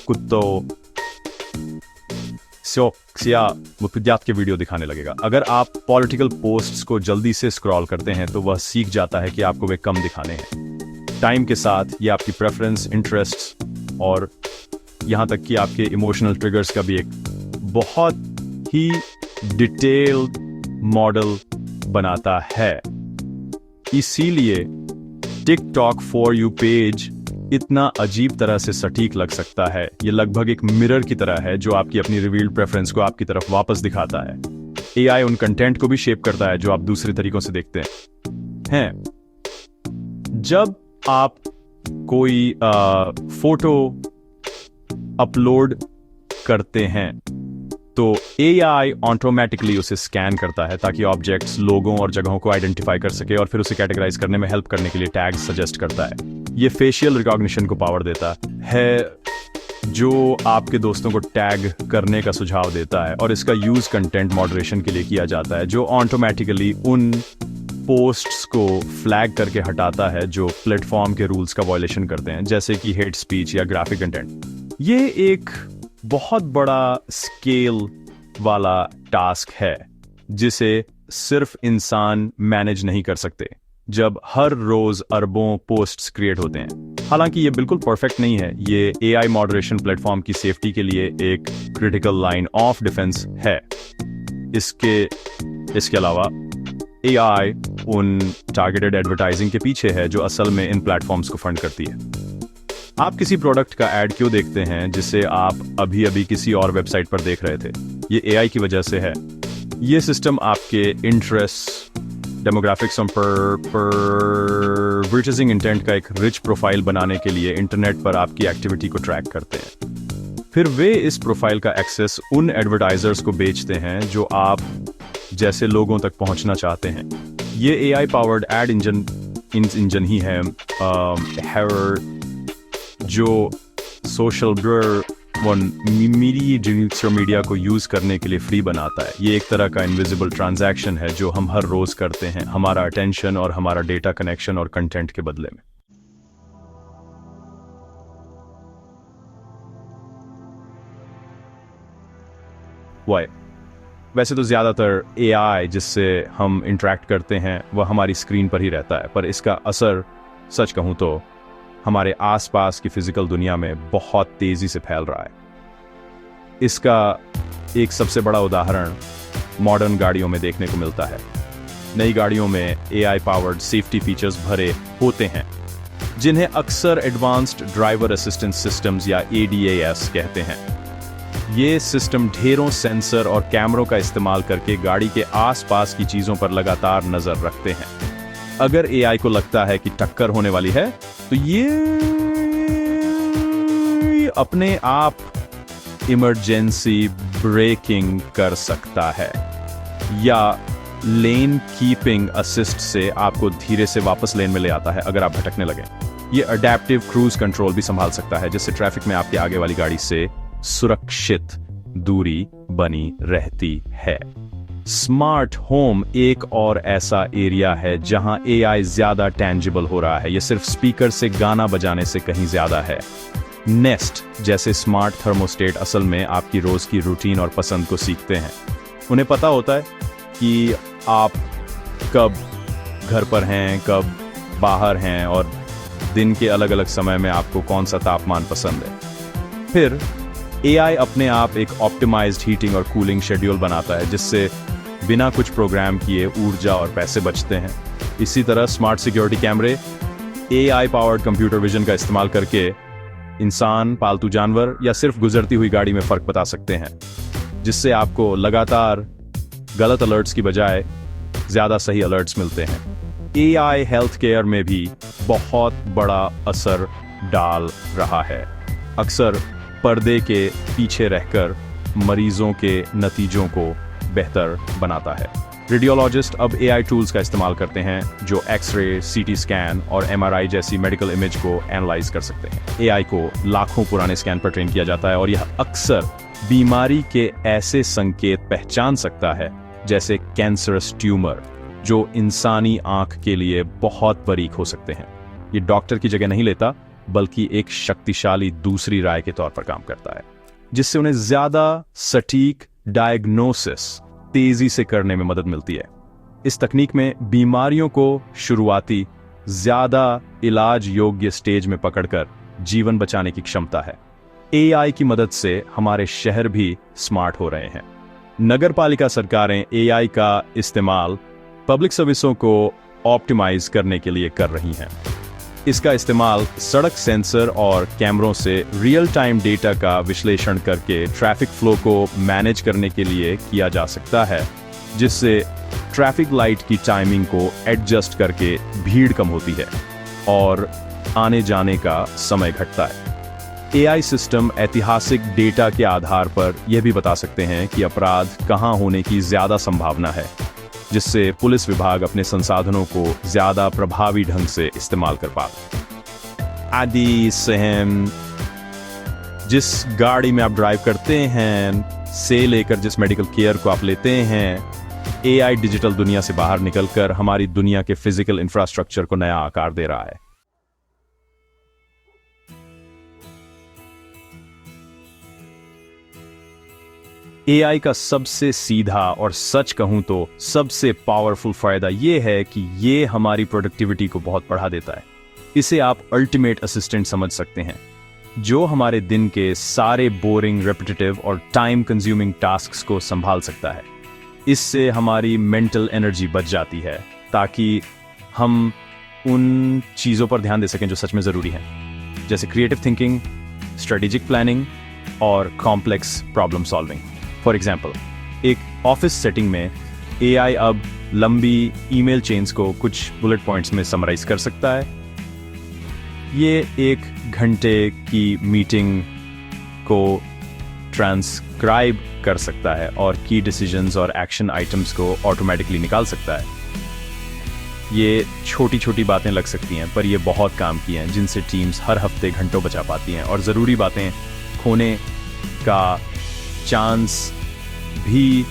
कुत्तों या मुफ्तियात के वीडियो दिखाने लगेगा। अगर आप पॉलिटिकल पोस्ट्स को जल्दी से स्क्रॉल करते हैं तो वह सीख जाता है कि आपको वे कम दिखाने हैं। टाइम के साथ ये आपकी प्रेफरेंस, इंटरेस्ट और यहाँ तक कि आपके इमोशनल ट्रिगर्स का भी एक बहुत ही डिटेल्ड मॉडल बनाता है। इसीलिए टिकटॉक फॉर यू पेज इतना अजीब तरह से सटीक लग सकता है। ये लगभग एक मिरर की तरह है जो आपकी अपनी रिवील्ड प्रेफरेंस को आपकी तरफ वापस दिखाता है। एआई उन कंटेंट को भी शेप करता है जो आप दूसरे तरीकों से देखते हैं। जब आप कोई फोटो अपलोड करते हैं तो एआई ऑटोमेटिकली उसे स्कैन करता है ताकि ऑब्जेक्ट्स, लोगों और जगहों को आइडेंटिफाई कर सके और फिर उसे कैटेगराइज करने में हेल्प करने के लिए टैग्स सजेस्ट करता है। ये फेशियल रिकॉग्निशन को पावर देता है जो आपके दोस्तों को टैग करने का सुझाव देता है, और इसका यूज कंटेंट मॉडरेशन के लिए किया जाता है जो ऑटोमेटिकली उन पोस्ट्स को फ्लैग करके हटाता है जो प्लेटफॉर्म के रूल्स का वायलेशन करते हैं, जैसे कि हेट स्पीच या ग्राफिक कंटेंट। ये एक बहुत बड़ा स्केल वाला टास्क है जिसे सिर्फ इंसान मैनेज नहीं कर सकते जब हर रोज अरबों पोस्ट्स क्रिएट होते हैं। हालांकि ये बिल्कुल परफेक्ट नहीं है, ये एआई मॉडरेशन प्लेटफॉर्म की सेफ्टी के लिए एक क्रिटिकल लाइन ऑफ डिफेंस है। इसके अलावा एआई उन टारगेटेड एडवर्टाइजिंग के पीछे है जो असल में इन प्लेटफॉर्म्स को फंड करती है। आप किसी प्रोडक्ट का ऐड क्यों देखते हैं जिसे आप अभी अभी किसी और वेबसाइट पर देख रहे थे? ये एआई की वजह से है। ये सिस्टम आपके इंटरेस्ट, डेमोग्राफिक्स और परवर्टाइजिंग इंटेंट का एक रिच प्रोफाइल बनाने के लिए इंटरनेट पर आपकी एक्टिविटी को ट्रैक करते हैं। फिर वे इस प्रोफाइल का एक्सेस उन एडवर्टाइजर्स को बेचते हैं जो आप जैसे लोगों तक पहुंचना चाहते हैं। ये एआई पावर्ड एड इंजन ही है जो सोशल मीडिया को यूज करने के लिए फ्री बनाता है। ये एक तरह का इनविजिबल ट्रांजैक्शन है जो हम हर रोज करते हैं, हमारा अटेंशन और हमारा डेटा कनेक्शन और कंटेंट के बदले में। वाई वैसे तो ज्यादातर एआई जिससे हम इंटरेक्ट करते हैं वह हमारी स्क्रीन पर ही रहता है, पर इसका असर सच कहूं तो हमारे आसपास की फिजिकल दुनिया में बहुत तेजी से फैल रहा है। इसका एक सबसे बड़ा उदाहरण मॉडर्न गाड़ियों में देखने को मिलता है। नई गाड़ियों में एआई पावर्ड सेफ्टी फीचर्स भरे होते हैं जिन्हें अक्सर एडवांस्ड ड्राइवर असिस्टेंस सिस्टम्स या एडीएएस कहते हैं। ये सिस्टम ढेरों सेंसर और कैमरों का इस्तेमाल करके गाड़ी के आसपास की चीजों पर लगातार नजर रखते हैं। अगर एआई को लगता है कि टक्कर होने वाली है तो ये अपने आप इमरजेंसी ब्रेकिंग कर सकता है या लेन कीपिंग असिस्ट से आपको धीरे से वापस लेन में ले आता है अगर आप भटकने लगे। ये अडेप्टिव क्रूज कंट्रोल भी संभाल सकता है जिससे ट्रैफिक में आपके आगे वाली गाड़ी से सुरक्षित दूरी बनी रहती है। स्मार्ट होम एक और ऐसा एरिया है जहां एआई ज्यादा टैंजिबल हो रहा है। यह सिर्फ स्पीकर से गाना बजाने से कहीं ज्यादा है। नेस्ट जैसे स्मार्ट थर्मोस्टेट असल में आपकी रोज की रूटीन और पसंद को सीखते हैं। उन्हें पता होता है कि आप कब घर पर हैं, कब बाहर हैं और दिन के अलग अलग समय में आपको कौन सा तापमान पसंद है। फिर एआई अपने आप एक ऑप्टिमाइज्ड हीटिंग और कूलिंग शेड्यूल बनाता है जिससे बिना कुछ प्रोग्राम किए ऊर्जा और पैसे बचते हैं। इसी तरह स्मार्ट सिक्योरिटी कैमरे एआई पावर्ड कंप्यूटर विजन का इस्तेमाल करके इंसान, पालतू जानवर या सिर्फ गुजरती हुई गाड़ी में फर्क बता सकते हैं, जिससे आपको लगातार गलत अलर्ट्स की बजाय ज्यादा सही अलर्ट्स मिलते हैं। एआई हेल्थ केयर में भी बहुत बड़ा असर डाल रहा है। अक्सर पर्दे के पीछे रहकर मरीजों के नतीजों को बेहतर बनाता है। रेडियोलॉजिस्ट अब एआई टूल्स का इस्तेमाल करते हैं जो एक्सरे, सीटी स्कैन और एमआरआई जैसी मेडिकल इमेज को एनालाइज कर सकते हैं। एआई को लाखों पुराने स्कैन पर ट्रेन किया जाता है और यह अक्सर बीमारी के ऐसे संकेत पहचान सकता है जैसे कैंसरस ट्यूमर जो इंसानी आंख के लिए बहुत बारीक हो सकते हैं। ये डॉक्टर की जगह नहीं लेता बल्कि एक शक्तिशाली दूसरी राय के तौर पर काम करता है जिससे उन्हें ज्यादा सटीक डायग्नोसिस तेजी से करने में मदद मिलती है। इस तकनीक में बीमारियों को शुरुआती ज्यादा इलाज योग्य स्टेज में पकड़कर जीवन बचाने की क्षमता है। एआई की मदद से हमारे शहर भी स्मार्ट हो रहे हैं। नगरपालिका सरकारें एआई का इस्तेमाल पब्लिक सर्विसों को ऑप्टिमाइज करने के लिए कर रही हैं। इसका इस्तेमाल सड़क सेंसर और कैमरों से रियल टाइम डेटा का विश्लेषण करके ट्रैफिक फ्लो को मैनेज करने के लिए किया जा सकता है, जिससे ट्रैफिक लाइट की टाइमिंग को एडजस्ट करके भीड़ कम होती है और आने जाने का समय घटता है। एआई सिस्टम ऐतिहासिक डेटा के आधार पर यह भी बता सकते हैं कि अपराध कहाँ होने की ज्यादा संभावना है, जिससे पुलिस विभाग अपने संसाधनों को ज्यादा प्रभावी ढंग से इस्तेमाल कर पाए। आदि सहम, जिस गाड़ी में आप ड्राइव करते हैं से लेकर जिस मेडिकल केयर को आप लेते हैं, एआई डिजिटल दुनिया से बाहर निकलकर हमारी दुनिया के फिजिकल इंफ्रास्ट्रक्चर को नया आकार दे रहा है। एआई का सबसे सीधा और सच कहूं तो सबसे पावरफुल फायदा यह है कि ये हमारी प्रोडक्टिविटी को बहुत बढ़ा देता है। इसे आप अल्टीमेट असिस्टेंट समझ सकते हैं, जो हमारे दिन के सारे बोरिंग, रेपिटेटिव और टाइम कंज्यूमिंग टास्क्स को संभाल सकता है। इससे हमारी मेंटल एनर्जी बच जाती है ताकि हम उन चीज़ों पर ध्यान दे सकें जो सच में ज़रूरी हैं, जैसे क्रिएटिव थिंकिंग, स्ट्रेटेजिक प्लानिंग और complex problem solving. For example, एक ऑफिस सेटिंग में एआई अब लंबी ईमेल चेन्स को कुछ बुलेट पॉइंट्स में समराइज कर सकता है। ये 1 घंटे की मीटिंग को ट्रांसक्राइब कर सकता है और की डिसीजंस और एक्शन आइटम्स को ऑटोमेटिकली निकाल सकता है। ये छोटी छोटी बातें लग सकती हैं, पर ये बहुत काम की हैं, जिनसे टीम्स हर हफ्ते घंटों बचा पाती हैं और ज़रूरी बातें खोने का चांस भी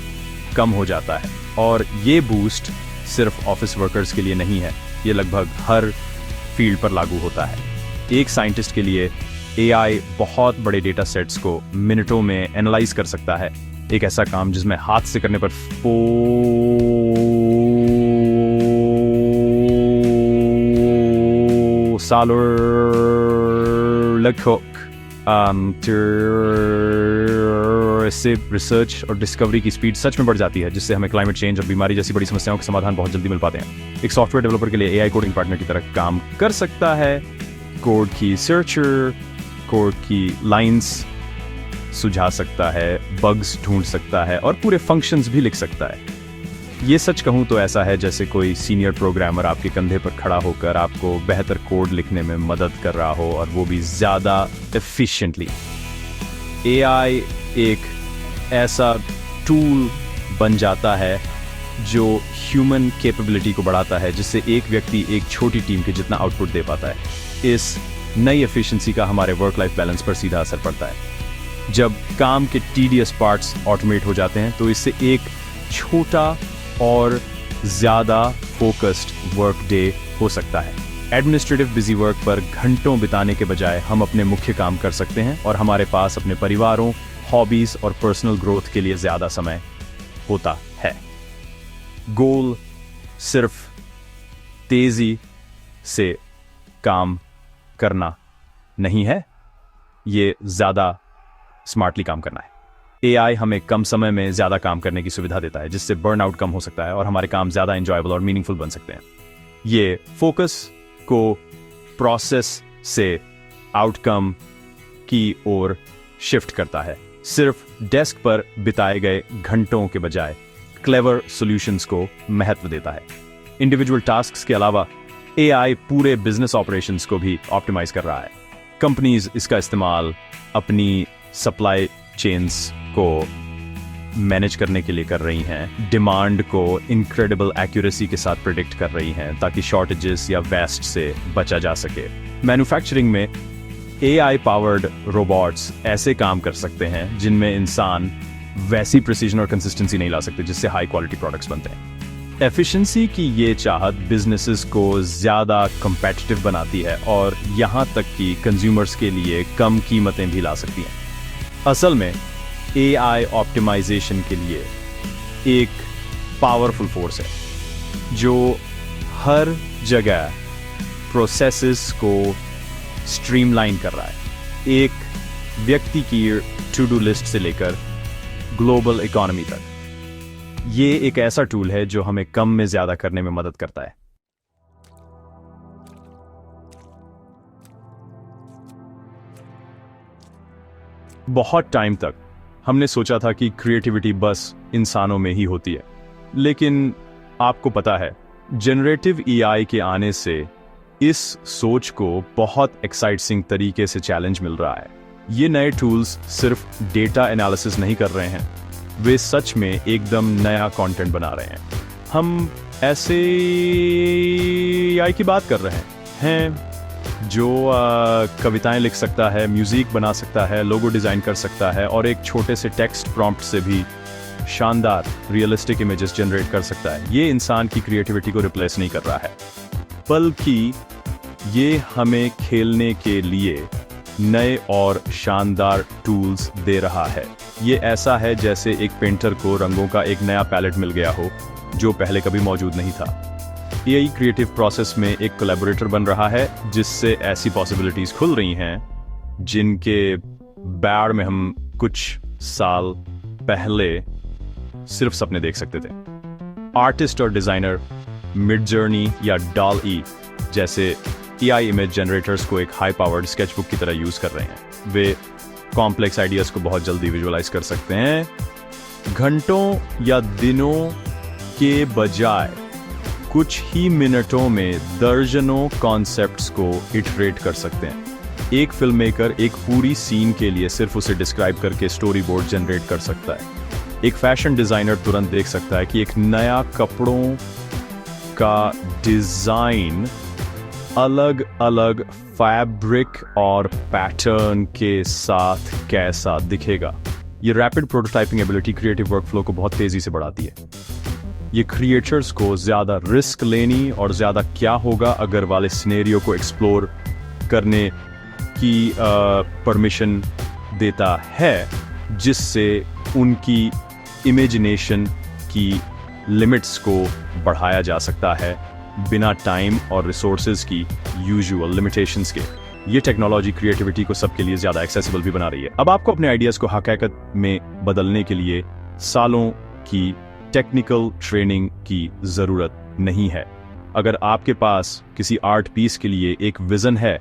कम हो जाता है। और ये बूस्ट सिर्फ ऑफिस वर्कर्स के लिए नहीं है, ये लगभग हर फील्ड पर लागू होता है। एक साइंटिस्ट के लिए एआई बहुत बड़े डेटा सेट्स को मिनटों में एनालाइज कर सकता है, एक ऐसा काम जिसमें हाथ से करने पर सालों लगभग इससे रिसर्च और डिस्कवरी की स्पीड सच में बढ़ जाती है, जिससे हमें क्लाइमेट चेंज और बीमारी जैसी बड़ी समस्याओं के समाधान बहुत जल्दी मिल पाते हैं। एक सॉफ्टवेयर डेवलपर के लिए एआई कोडिंग पार्टनर की तरह काम कर सकता है, कोड की सर्चर, कोड की लाइंस सुझा सकता है, बग्स ढूंढ सकता है और पूरे फंक्शंस भी लिख सकता है। ये सच कहूं तो ऐसा है जैसे कोई सीनियर प्रोग्रामर आपके कंधे पर खड़ा होकर आपको बेहतर कोड लिखने में मदद कर रहा हो, और वो भी ज्यादा एफिशिएंटली। एआई एक ऐसा टूल बन जाता है जो ह्यूमन कैपेबिलिटी को बढ़ाता है, जिससे एक व्यक्ति एक छोटी टीम के जितना आउटपुट दे पाता है। इस नई एफिशिएंसी का हमारे वर्क लाइफ बैलेंस पर सीधा असर पड़ता है। जब काम के टीडियस पार्ट्स ऑटोमेट हो जाते हैं तो इससे एक छोटा और ज्यादा फोकस्ड वर्क डे हो सकता है। एडमिनिस्ट्रेटिव बिजी वर्क पर घंटों बिताने के बजाय हम अपने मुख्य काम कर सकते हैं और हमारे पास अपने परिवारों, हॉबीज और पर्सनल ग्रोथ के लिए ज्यादा समय होता है। गोल सिर्फ तेजी से काम करना नहीं है, ये ज्यादा स्मार्टली काम करना है। एआई हमें कम समय में ज्यादा काम करने की सुविधा देता है, जिससे बर्नआउट कम हो सकता है और हमारे काम ज्यादा एंजॉयबल और मीनिंगफुल बन सकते हैं। ये फोकस को प्रोसेस से आउटकम की ओर शिफ्ट करता है, सिर्फ डेस्क पर बिताए गए घंटों के बजाय क्लेवर सॉल्यूशंस को महत्व देता है। इंडिविजुअल टास्क्स के अलावा एआई पूरे बिजनेस ऑपरेशंस को भी ऑप्टिमाइज कर रहा है। कंपनीज इसका इस्तेमाल अपनी सप्लाई चेन्स को मैनेज करने के लिए कर रही हैं, डिमांड को इनक्रेडिबल एक्यूरेसी के साथ प्रिडिक्ट कर रही हैं ताकि शॉर्टेजेस या वेस्ट से बचा जा सके। मैन्युफैक्चरिंग में एआई पावर्ड रोबोट्स ऐसे काम कर सकते हैं जिनमें इंसान वैसी प्रिसीजन और कंसिस्टेंसी नहीं ला सकते जिससे हाई क्वालिटी प्रोडक्ट्स बनते हैं। एफिशिएंसी की ये चाहत बिजनेसेस को ज्यादा कम्पेटिटिव बनाती है और यहां तक कि कंज्यूमर्स के लिए कम कीमतें भी ला सकती हैं। असल में एआई ऑप्टिमाइजेशन के लिए एक पावरफुल फोर्स है जो हर जगह प्रोसेसेस को स्ट्रीमलाइन कर रहा है, एक व्यक्ति की टू डू लिस्ट से लेकर ग्लोबल इकोनॉमी तक। ये एक ऐसा टूल है जो हमें कम में ज्यादा करने में मदद करता है। बहुत टाइम तक हमने सोचा था कि क्रिएटिविटी बस इंसानों में ही होती है, लेकिन आपको पता है जनरेटिव एआई के आने से इस सोच को बहुत एक्साइटिंग तरीके से चैलेंज मिल रहा है। ये नए टूल्स सिर्फ डेटा एनालिसिस नहीं कर रहे हैं, वे सच में एकदम नया कंटेंट बना रहे हैं। हम ऐसे एआई की बात कर रहे हैं जो कविताएं लिख सकता है, म्यूजिक बना सकता है, लोगो डिजाइन कर सकता है और एक छोटे से टेक्स्ट प्रॉम्प्ट से भी शानदार रियलिस्टिक इमेजेस जनरेट कर सकता है। ये इंसान की क्रिएटिविटी को रिप्लेस नहीं कर रहा है, बल्कि ये हमें खेलने के लिए नए और शानदार टूल्स दे रहा है। ये ऐसा है जैसे एक पेंटर को रंगों का एक नया पैलेट मिल गया हो जो पहले कभी मौजूद नहीं था। एआई क्रिएटिव प्रोसेस में एक कोलैबोरेटर बन रहा है, जिससे ऐसी पॉसिबिलिटीज खुल रही हैं जिनके बारे में हम कुछ साल पहले सिर्फ सपने देख सकते थे। आर्टिस्ट और डिजाइनर मिडजर्नी या डॉल-ई जैसे एआई इमेज जनरेटर्स को एक हाई पावर्ड स्केचबुक की तरह यूज कर रहे हैं। वे कॉम्प्लेक्स आइडियाज को बहुत जल्दी विजुअलाइज कर सकते हैं, घंटों या दिनों के बजाय कुछ ही मिनटों में दर्जनों कॉन्सेप्ट्स को इटरेट कर सकते हैं। एक फिल्ममेकर एक पूरी सीन के लिए सिर्फ उसे डिस्क्राइब करके स्टोरी बोर्ड जनरेट कर सकता है। एक फैशन डिजाइनर तुरंत देख सकता है कि एक नया कपड़ों का डिजाइन अलग अलग फैब्रिक और पैटर्न के साथ कैसा दिखेगा। ये rapid prototyping ability creative workflow को बहुत तेजी से बढ़ाती है। ये क्रिएटर्स को ज्यादा रिस्क लेनी और ज्यादा क्या होगा अगर वाले सिनेरियो को एक्सप्लोर करने की परमिशन देता है, जिससे उनकी इमेजिनेशन की लिमिट्स को बढ़ाया जा सकता है बिना टाइम और रिसोर्सेज की यूजुअल लिमिटेशंस के। ये टेक्नोलॉजी क्रिएटिविटी को सबके लिए ज्यादा एक्सेसिबल भी बना रही है। अब आपको अपने आइडियाज को हकीकत में बदलने के लिए सालों की टेक्निकल ट्रेनिंग की जरूरत नहीं है। अगर आपके पास किसी आर्ट पीस के लिए एक विजन है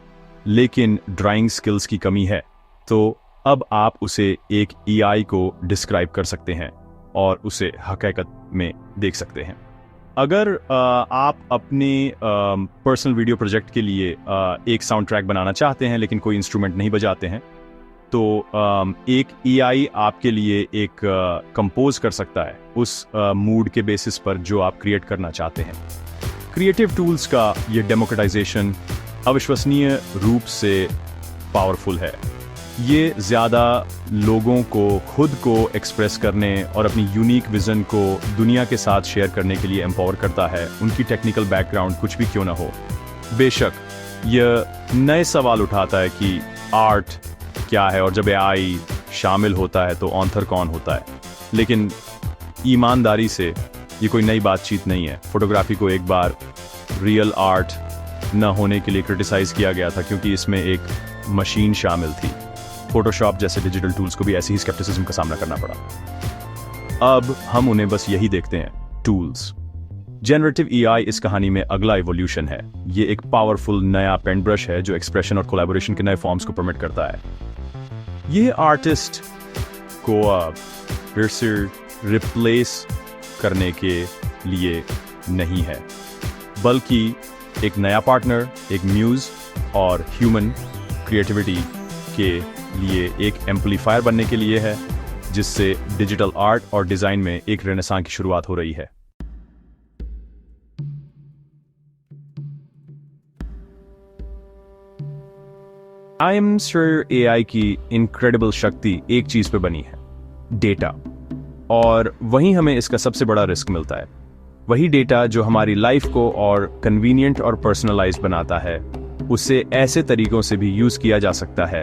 लेकिन ड्राइंग स्किल्स की कमी है, तो अब आप उसे एक एआई को डिस्क्राइब कर सकते हैं और उसे हकीकत में देख सकते हैं। अगर आप अपने पर्सनल वीडियो प्रोजेक्ट के लिए एक साउंड ट्रैक बनाना चाहते हैं लेकिन कोई इंस्ट्रूमेंट नहीं बजाते हैं, तो एक एआई आपके लिए एक कंपोज कर सकता है उस मूड के बेसिस पर जो आप क्रिएट करना चाहते हैं। क्रिएटिव टूल्स का ये डेमोक्रेटाइजेशन अविश्वसनीय रूप से पावरफुल है। ये ज़्यादा लोगों को खुद को एक्सप्रेस करने और अपनी यूनिक विजन को दुनिया के साथ शेयर करने के लिए एम्पावर करता है, उनकी टेक्निकल बैकग्राउंड कुछ भी क्यों ना हो। बेशक यह नए सवाल उठाता है कि आर्ट क्या है और जब एआई शामिल होता है तो ऑथर कौन होता है, लेकिन ईमानदारी से ये कोई नई बातचीत नहीं है। फोटोग्राफी को एक बार रियल आर्ट न होने के लिए क्रिटिसाइज किया गया था क्योंकि इसमें एक मशीन शामिल थी। फोटोशॉप जैसे डिजिटल टूल्स को भी ऐसे ही स्केप्टिसिज्म का सामना करना पड़ा। अब हम उन्हें बस यही देखते हैं, टूल्स। जनरेटिव एआई इस कहानी में अगला इवोल्यूशन है। ये एक पावरफुल नया पेन ब्रश है जो एक्सप्रेशन और कोलैबोरेशन के नए फॉर्म्स को परमिट करता है। ये आर्टिस्ट को फिर से रिप्लेस करने के लिए नहीं है, बल्कि एक नया पार्टनर, एक म्यूज और ह्यूमन क्रिएटिविटी के लिए एक एम्पलीफायर बनने के लिए है, जिससे डिजिटल आर्ट और डिजाइन में एक रेनेसां की शुरुआत हो रही है। आई एम श्योर एआई की इनक्रेडिबल शक्ति एक चीज पे बनी है, डेटा। और वहीं हमें इसका सबसे बड़ा रिस्क मिलता है। वही डेटा जो हमारी लाइफ को और कन्वीनियंट और पर्सनलाइज बनाता है, उसे ऐसे तरीकों से भी यूज किया जा सकता है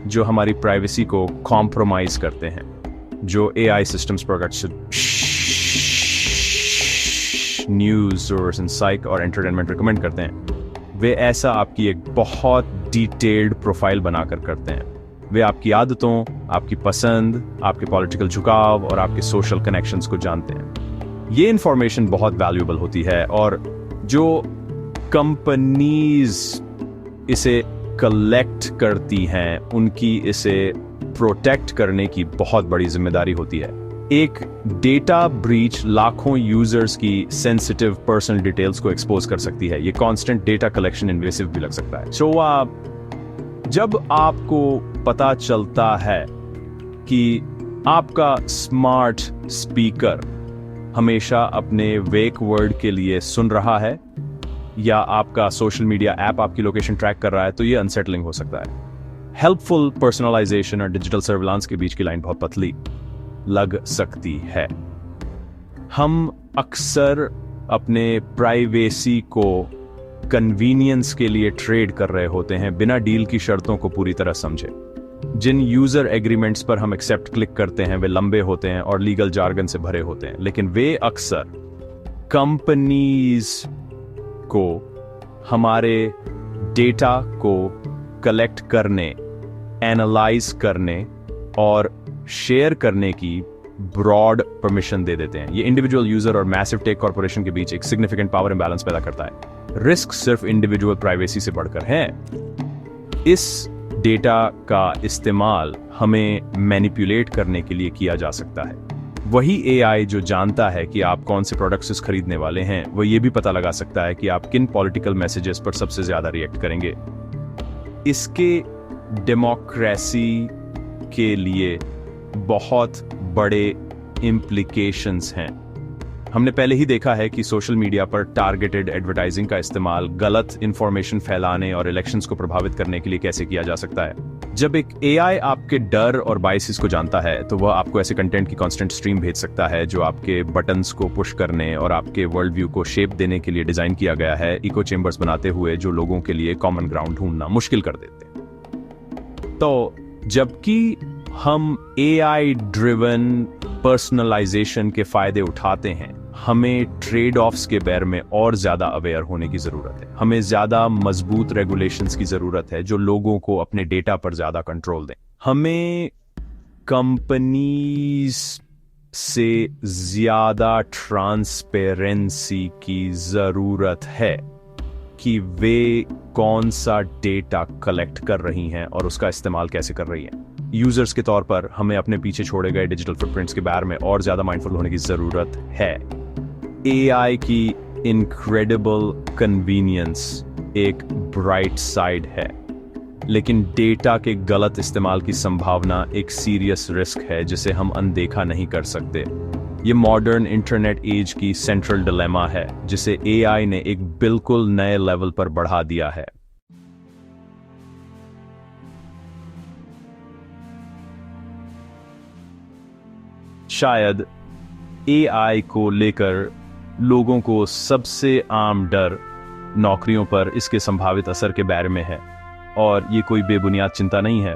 जो हमारी प्राइवेसी को कॉम्प्रोमाइज करते हैं। जो एआई सिस्टम्स प्रोडक्ट्स न्यूज और इंसाइट और एंटरटेनमेंट रिकमेंड करते हैं, वे ऐसा आपकी एक बहुत डिटेल्ड प्रोफाइल बनाकर करते हैं। वे आपकी आदतों, आपकी पसंद, आपके पॉलिटिकल झुकाव और आपके सोशल कनेक्शंस को जानते हैं। ये इंफॉर्मेशन बहुत वैल्यूएबल होती है और जो कंपनीज इसे कलेक्ट करती हैं, उनकी इसे प्रोटेक्ट करने की बहुत बड़ी जिम्मेदारी होती है। एक डेटा ब्रीच लाखों यूजर्स की सेंसिटिव पर्सनल डिटेल्स को एक्सपोज कर सकती है। ये कांस्टेंट डेटा कलेक्शन इन्वेसिव भी लग सकता है। सो जब आपको पता चलता है कि आपका स्मार्ट स्पीकर हमेशा अपने वेक वर्ड के लिए सुन रहा है या आपका सोशल मीडिया ऐप आपकी लोकेशन ट्रैक कर रहा है, तो ये अनसेटलिंग हो सकता है। हेल्पफुल पर्सनलाइजेशन और डिजिटल सर्विलांस के बीच की लाइन बहुत पतली लग सकती है। हम अक्सर अपने प्राइवेसी को कन्वीनियंस के लिए ट्रेड कर रहे होते हैं बिना डील की शर्तों को पूरी तरह समझे। जिन यूजर एग्रीमेंट्स पर हम एक्सेप्ट क्लिक करते हैं वे लंबे होते हैं और लीगल जार्गन से भरे होते हैं, लेकिन वे अक्सर कंपनीज को हमारे डेटा को कलेक्ट करने, एनालाइज करने और शेयर करने की ब्रॉड परमिशन दे देते हैं। ये इंडिविजुअल यूजर और मैसिव टेक कॉर्पोरेशन के बीच एक सिग्निफिकेंट पावर इंबैलेंस पैदा करता है। रिस्क सिर्फ इंडिविजुअल प्राइवेसी से बढ़कर है। इस डेटा का इस्तेमाल हमें मैनिपुलेट करने के लिए किया जा सकता है। वही एआई जो जानता है कि आप कौन से प्रोडक्ट्स खरीदने वाले हैं, वो ये भी पता लगा सकता है कि आप किन पॉलिटिकल मैसेजेस पर सबसे ज्यादा रिएक्ट करेंगे। इसके डेमोक्रेसी के लिए बहुत बड़े इम्प्लीकेशंस हैं। हमने पहले ही देखा है कि सोशल मीडिया पर टारगेटेड एडवर्टाइजिंग का इस्तेमाल गलत इंफॉर्मेशन फैलाने और इलेक्शंस को प्रभावित करने के लिए कैसे किया जा सकता है। जब एक एआई आपके डर और बायसेस को जानता है तो वह आपको ऐसे कंटेंट की कांस्टेंट स्ट्रीम भेज सकता है जो आपके बटन्स को पुश करने और आपके वर्ल्ड व्यू को शेप देने के लिए डिजाइन किया गया है, इको चेंबर्स बनाते हुए जो लोगों के लिए कॉमन ग्राउंड ढूंढना मुश्किल कर देते हैं। तो जबकि हम एआई ड्रिवन पर्सनलाइजेशन के फायदे उठाते हैं, हमें ट्रेड ऑफ्स के बारे में और ज्यादा अवेयर होने की जरूरत है। हमें ज्यादा मजबूत रेगुलेशंस की जरूरत है जो लोगों को अपने डेटा पर ज्यादा कंट्रोल दें। हमें कंपनीज से ज्यादा ट्रांसपेरेंसी की जरूरत है कि वे कौन सा डेटा कलेक्ट कर रही हैं और उसका इस्तेमाल कैसे कर रही हैं। यूजर्स के तौर पर हमें अपने पीछे छोड़े गए डिजिटल फुटप्रिंट्स के बारे में और ज्यादा माइंडफुल होने की जरूरत है। एआई की इनक्रेडिबल कन्वीनियंस एक ब्राइट साइड है, लेकिन डेटा के गलत इस्तेमाल की संभावना एक सीरियस रिस्क है जिसे हम अनदेखा नहीं कर सकते। ये मॉडर्न इंटरनेट एज की सेंट्रल डिलेमा है जिसे एआई ने एक बिल्कुल नए लेवल पर बढ़ा दिया है। शायद एआई को लेकर लोगों को सबसे आम डर नौकरियों पर इसके संभावित असर के बारे में है, और ये कोई बेबुनियाद चिंता नहीं है।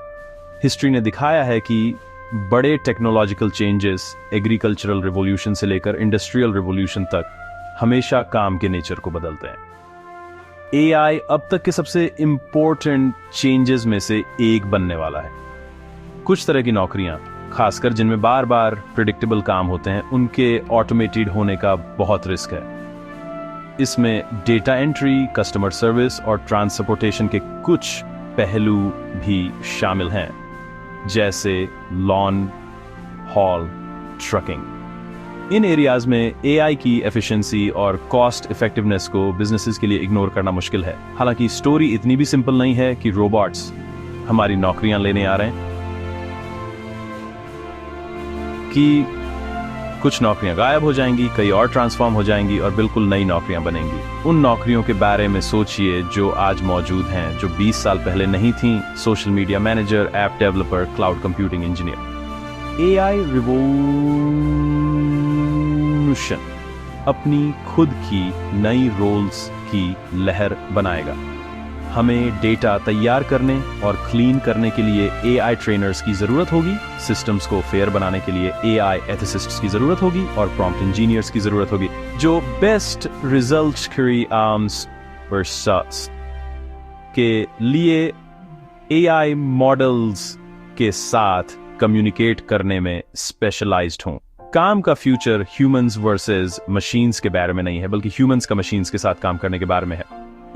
हिस्ट्री ने दिखाया है कि बड़े टेक्नोलॉजिकल चेंजेस, एग्रीकल्चरल रिवॉल्यूशन से लेकर इंडस्ट्रियल रिवॉल्यूशन तक, हमेशा काम के नेचर को बदलते हैं। एआई अब तक के सबसे इंपॉर्टेंट चेंजेस में से एक बनने वाला है। कुछ तरह की नौकरियां, खासकर जिनमें बार बार प्रिडिक्टेबल काम होते हैं, उनके ऑटोमेटेड होने का बहुत रिस्क है। इसमें डेटा एंट्री, कस्टमर सर्विस और ट्रांसपोर्टेशन के कुछ पहलू भी शामिल हैं, जैसे लॉन हॉल ट्रकिंग। इन एरियाज में एआई की एफिशिएंसी और कॉस्ट इफेक्टिवनेस को बिजनेसेस के लिए इग्नोर करना मुश्किल है। हालांकि स्टोरी इतनी भी सिंपल नहीं है कि रोबोट्स हमारी नौकरियां लेने आ रहे हैं, कि कुछ नौकरियां गायब हो जाएंगी, कई और ट्रांसफॉर्म हो जाएंगी और बिल्कुल नई नौकरियां बनेंगी। उन नौकरियों के बारे में सोचिए जो आज मौजूद हैं, जो 20 साल पहले नहीं थीं। Social media manager, app developer, cloud computing engineer. AI revolution अपनी खुद की नई रोल्स की लहर बनाएगा। हमें डेटा तैयार करने और क्लीन करने के लिए एआई ट्रेनर्स की जरूरत होगी, सिस्टम्स को फेयर बनाने के लिए एआई एथिसिस्ट्स की जरूरत होगी और प्रॉम्प्ट इंजीनियर्स की जरूरत होगी जो best results query arms versus के लिए एआई मॉडल्स के साथ कम्युनिकेट करने में स्पेशलाइज्ड हों। काम का फ्यूचर ह्यूमंस वर्सेस मशीन्स के बारे में नहीं है, बल्कि ह्यूमंस का मशीन्स के साथ काम करने के बारे में है।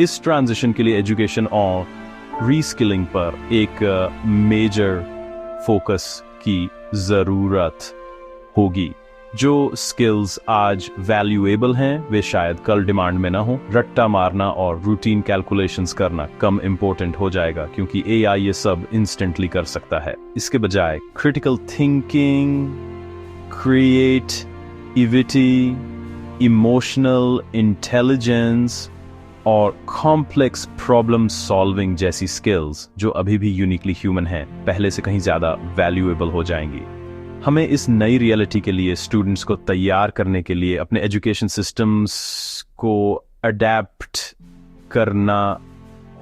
इस ट्रांजिशन के लिए एजुकेशन और रीस्किलिंग पर एक मेजर फोकस की जरूरत होगी। जो स्किल्स आज वैल्यूएबल हैं वे शायद कल डिमांड में ना हो। रट्टा मारना और रूटीन कैलकुलेशंस करना कम इंपॉर्टेंट हो जाएगा क्योंकि एआई ये सब इंस्टेंटली कर सकता है। इसके बजाय critical thinking, creativity, emotional intelligence और कॉम्प्लेक्स प्रॉब्लम सॉल्विंग जैसी स्किल्स जो अभी भी यूनिकली ह्यूमन हैं, पहले से कहीं ज्यादा वैल्यूएबल हो जाएंगी। हमें इस नई रियलिटी के लिए स्टूडेंट्स को तैयार करने के लिए अपने एजुकेशन सिस्टम्स को अडेप्ट करना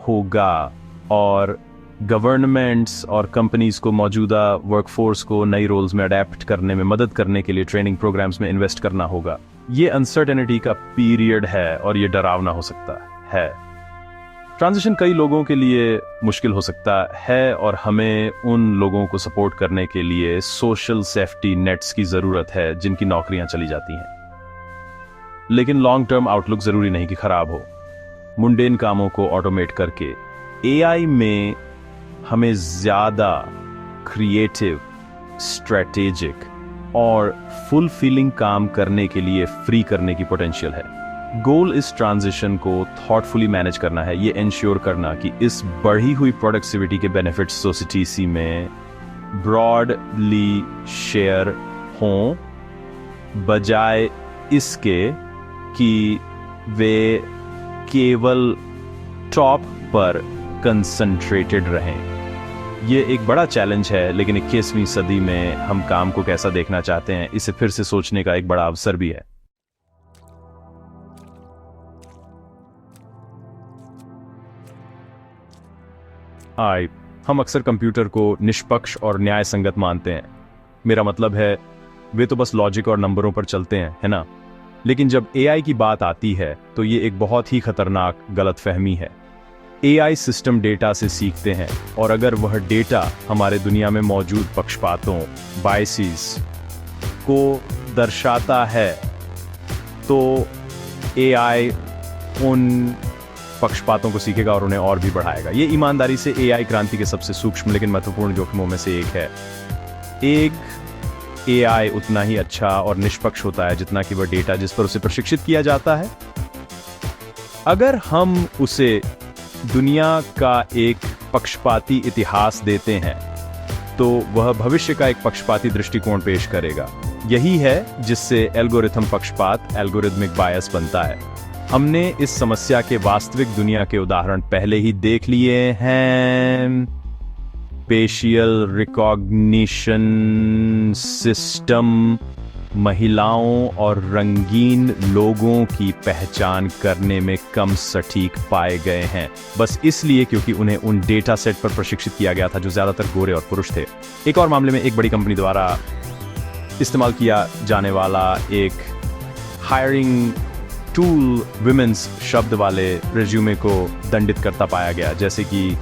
होगा और गवर्नमेंट्स और कंपनीज को मौजूदा वर्कफोर्स को नई रोल्स में अडेप्ट करने में मदद करने के लिए ट्रेनिंग प्रोग्राम्स में इन्वेस्ट करना होगा। ये अनसर्टेनिटी का पीरियड है और ये डरावना हो सकता है। ट्रांजिशन कई लोगों के लिए मुश्किल हो सकता है और हमें उन लोगों को सपोर्ट करने के लिए सोशल सेफ्टी नेट्स की जरूरत है जिनकी नौकरियां चली जाती हैं। लेकिन लॉन्ग टर्म आउटलुक जरूरी नहीं कि खराब हो। मुंडेन कामों को ऑटोमेट करके एआई में हमें ज्यादा क्रिएटिव, स्ट्रेटेजिक और फुलफिलिंग काम करने के लिए फ्री करने की पोटेंशियल है। गोल इस ट्रांजिशन को थॉटफुली मैनेज करना है, ये इंश्योर करना कि इस बढ़ी हुई प्रोडक्टिविटी के बेनिफिट्स सोसाइटी में ब्रॉडली शेयर हों, बजाय इसके कि वे केवल टॉप पर कंसंट्रेटेड रहें। ये एक बड़ा चैलेंज है, लेकिन 21वीं सदी में हम काम को कैसा देखना चाहते हैं इसे फिर से सोचने का एक बड़ा अवसर भी है। हम अक्सर कंप्यूटर को निष्पक्ष और न्याय संगत मानते हैं। मेरा मतलब है वे तो बस लॉजिक और नंबरों पर चलते हैं, है ना? लेकिन जब एआई की बात आती है तो ये एक बहुत ही खतरनाक गलतफहमी है। एआई सिस्टम डेटा से सीखते हैं और अगर वह डेटा हमारे दुनिया में मौजूद पक्षपातों, बायसेस को दर्शाता है तो एआई उन पक्षपातों को सीखेगा और उन्हें और भी बढ़ाएगा। ये ईमानदारी से एआई क्रांति के सबसे सूक्ष्म लेकिन महत्वपूर्ण जोखिमों में से एक है। एक एआई उतना ही अच्छा और निष्पक्ष होता है जितना कि वह डेटा जिस पर उसे प्रशिक्षित किया जाता है। अगर हम उसे दुनिया का एक पक्षपाती इतिहास देते हैं तो वह भविष्य का एक पक्षपाती दृष्टिकोण पेश करेगा। यही है जिससे एल्गोरिथम पक्षपात, एल्गोरिथमिक बायस बनता है। हमने इस समस्या के वास्तविक दुनिया के उदाहरण पहले ही देख लिए हैं। फेशियल रिकॉग्निशन सिस्टम महिलाओं और रंगीन लोगों की पहचान करने में कम सटीक पाए गए हैं, बस इसलिए क्योंकि उन्हें उन डेटा सेट पर प्रशिक्षित किया गया था जो ज्यादातर गोरे और पुरुष थे। एक और मामले में एक बड़ी कंपनी द्वारा इस्तेमाल किया जाने वाला एक हायरिंग टूल विमेंस शब्द वाले रिज्यूमे को दंडित करता पाया गया, जैसे कि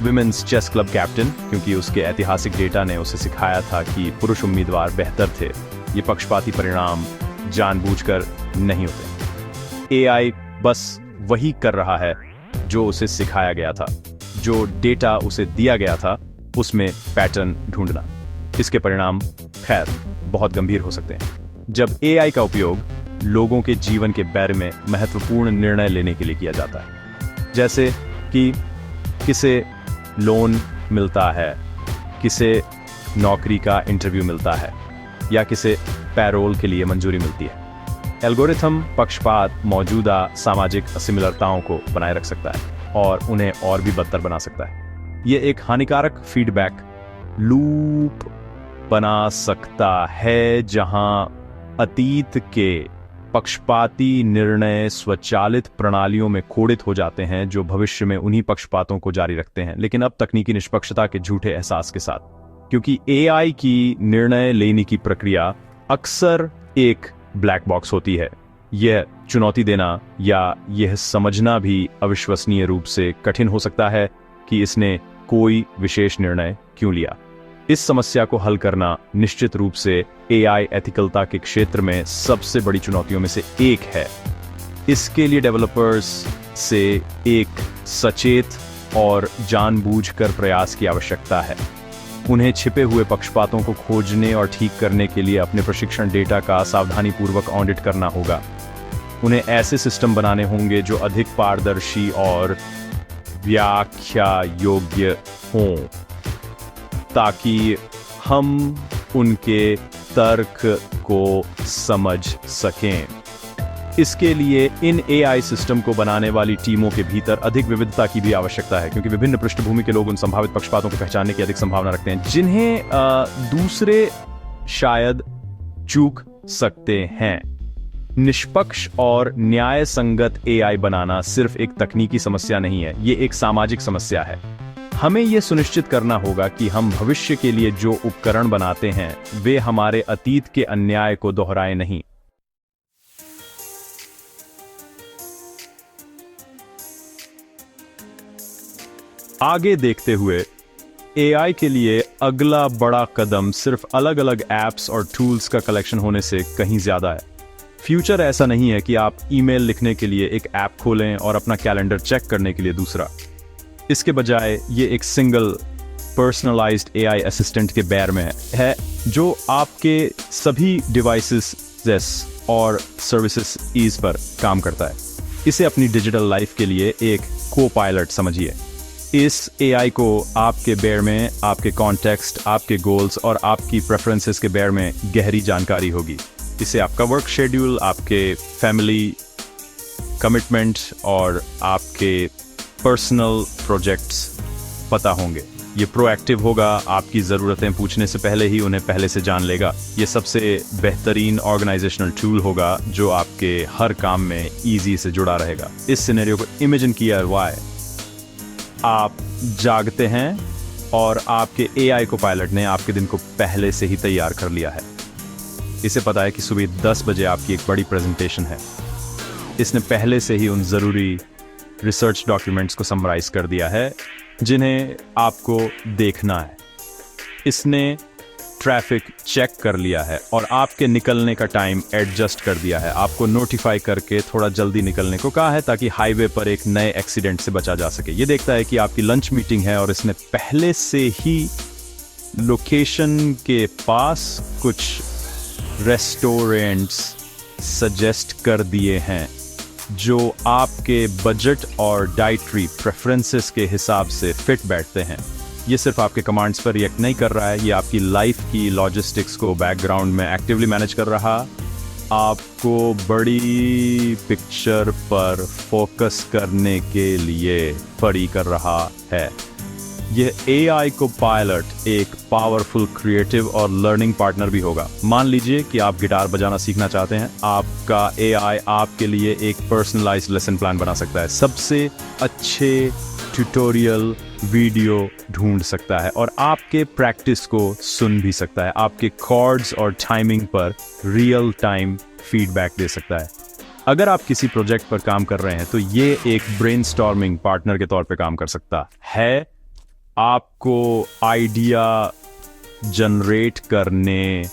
विमेंस चेस क्लब कैप्टन, क्योंकि उसके ऐतिहासिक डेटा ने उसे सिखाया था कि पुरुष उम्मीदवार बेहतर थे। ये पक्षपाती परिणाम जानबूझकर नहीं होते। एआई बस वही कर रहा है जो उसे सिखाया गया था, जो डेटा उसे दिया गया था उसमें पैटर्न ढूंढना। इसके परिणाम खैर बहुत गंभीर हो सकते हैं जब एआई का उपयोग लोगों के जीवन के बारे में महत्वपूर्ण निर्णय लेने के लिए किया जाता है, जैसे कि किसे लोन मिलता है, किसे नौकरी का इंटरव्यू मिलता है या किसे पैरोल के लिए मंजूरी मिलती है। एल्गोरिथम पक्षपात मौजूदा सामाजिक असिमिलरताओं को बनाए रख सकता है और उन्हें और भी बदतर बना सकता है। यह एक हानिकारक फीडबैक लूप बना सकता है जहां अतीत के पक्षपाती निर्णय स्वचालित प्रणालियों में कोडित हो जाते हैं जो भविष्य में उन्हीं पक्षपातों को जारी रखते हैं, लेकिन अब तकनीकी निष्पक्षता के झूठे एहसास के साथ, क्योंकि एआई की निर्णय लेने की प्रक्रिया अक्सर एक ब्लैक बॉक्स होती है। यह चुनौती देना या यह समझना भी अविश्वसनीय रूप से कठिन हो सकता है कि इसने कोई विशेष निर्णय क्यों लिया। इस समस्या को हल करना निश्चित रूप से एआई एथिकलता के क्षेत्र में सबसे बड़ी चुनौतियों में से एक है। इसके लिए डेवलपर्स से एक सचेत और जानबूझकर प्रयास की आवश्यकता है। उन्हें छिपे हुए पक्षपातों को खोजने और ठीक करने के लिए अपने प्रशिक्षण डेटा का सावधानीपूर्वक ऑडिट करना होगा। उन्हें ऐसे सिस्टम बनाने होंगे जो अधिक पारदर्शी और व्याख्या योग्य हों, ताकि हम उनके तर्क को समझ सकें। इसके लिए इन एआई सिस्टम को बनाने वाली टीमों के भीतर अधिक विविधता की भी आवश्यकता है, क्योंकि विभिन्न पृष्ठभूमि के लोग उन संभावित पक्षपातों को पहचानने की अधिक संभावना रखते हैं जिन्हें दूसरे शायद चूक सकते हैं। निष्पक्ष और न्याय संगत एआई बनाना सिर्फ एक तकनीकी समस्या नहीं है, ये एक सामाजिक समस्या है। हमें यह सुनिश्चित करना होगा कि हम भविष्य के लिए जो उपकरण बनाते हैं वे हमारे अतीत के अन्याय को दोहराए नहीं। आगे देखते हुए एआई के लिए अगला बड़ा कदम सिर्फ अलग अलग ऐप्स और टूल्स का कलेक्शन होने से कहीं ज्यादा है। फ्यूचर ऐसा नहीं है कि आप ईमेल लिखने के लिए एक ऐप खोलें और अपना कैलेंडर चेक करने के लिए दूसरा। इसके बजाय ये एक सिंगल पर्सनलाइज्ड एआई असिस्टेंट के बैर में है जो आपके सभी डिवाइसेस और सर्विसेज पर काम करता है। इसे अपनी डिजिटल लाइफ के लिए एक को-पायलट समझिए। इस एआई को आपके बैर में आपके कॉन्टेक्स्ट, आपके गोल्स और आपकी प्रेफरेंसेस के बैर में गहरी जानकारी होगी। इसे आपका वर्क शेड्यूल, आपके फैमिली कमिटमेंट और आपके पर्सनल प्रोजेक्ट्स पता होंगे। ये प्रोएक्टिव होगा, आपकी ज़रूरतें पूछने से पहले ही उन्हें पहले से जान लेगा। ये सबसे बेहतरीन ऑर्गेनाइजेशनल टूल होगा जो आपके हर काम में ईजी से जुड़ा रहेगा। इस सिनेरियो को इमेजिन किया हुआ है, आप जागते हैं और आपके एआई को पायलट ने आपके दिन को पहले से ही तैयार कर लिया है। इसे पता है कि सुबह 10 बजे आपकी एक बड़ी प्रेजेंटेशन है। इसने पहले से ही उन ज़रूरी रिसर्च डॉक्यूमेंट्स को समराइज कर दिया है जिन्हें आपको देखना है। इसने ट्रैफिक चेक कर लिया है और आपके निकलने का टाइम एडजस्ट कर दिया है। आपको नोटिफाई करके थोड़ा जल्दी निकलने को कहा है ताकि हाईवे पर एक नए एक्सीडेंट से बचा जा सके। ये देखता है कि आपकी लंच मीटिंग है और इसने पहले से ही लोकेशन के पास कुछ रेस्टोरेंट्स सजेस्ट कर दिए हैं जो आपके बजट और डाइटरी प्रेफरेंसेस के हिसाब से फिट बैठते हैं। ये सिर्फ आपके कमांड्स पर रिएक्ट नहीं कर रहा है, ये आपकी लाइफ की लॉजिस्टिक्स को बैकग्राउंड में एक्टिवली मैनेज कर रहा, आपको बड़ी पिक्चर पर फोकस करने के लिए फरी कर रहा है। यह एआई को पायलट एक पावरफुल क्रिएटिव और लर्निंग पार्टनर भी होगा। मान लीजिए कि आप गिटार बजाना सीखना चाहते हैं, आपका एआई आपके लिए एक पर्सनलाइज्ड लेसन प्लान बना सकता है, सबसे अच्छे ट्यूटोरियल वीडियो ढूंढ सकता है और आपके प्रैक्टिस को सुन भी सकता है, आपके कॉर्ड्स और टाइमिंग पर रियल टाइम फीडबैक दे सकता है। अगर आप किसी प्रोजेक्ट पर काम कर रहे हैं तो ये एक ब्रेनस्टॉर्मिंग पार्टनर के तौर पे काम कर सकता है, आपको आइडिया जनरेट करने,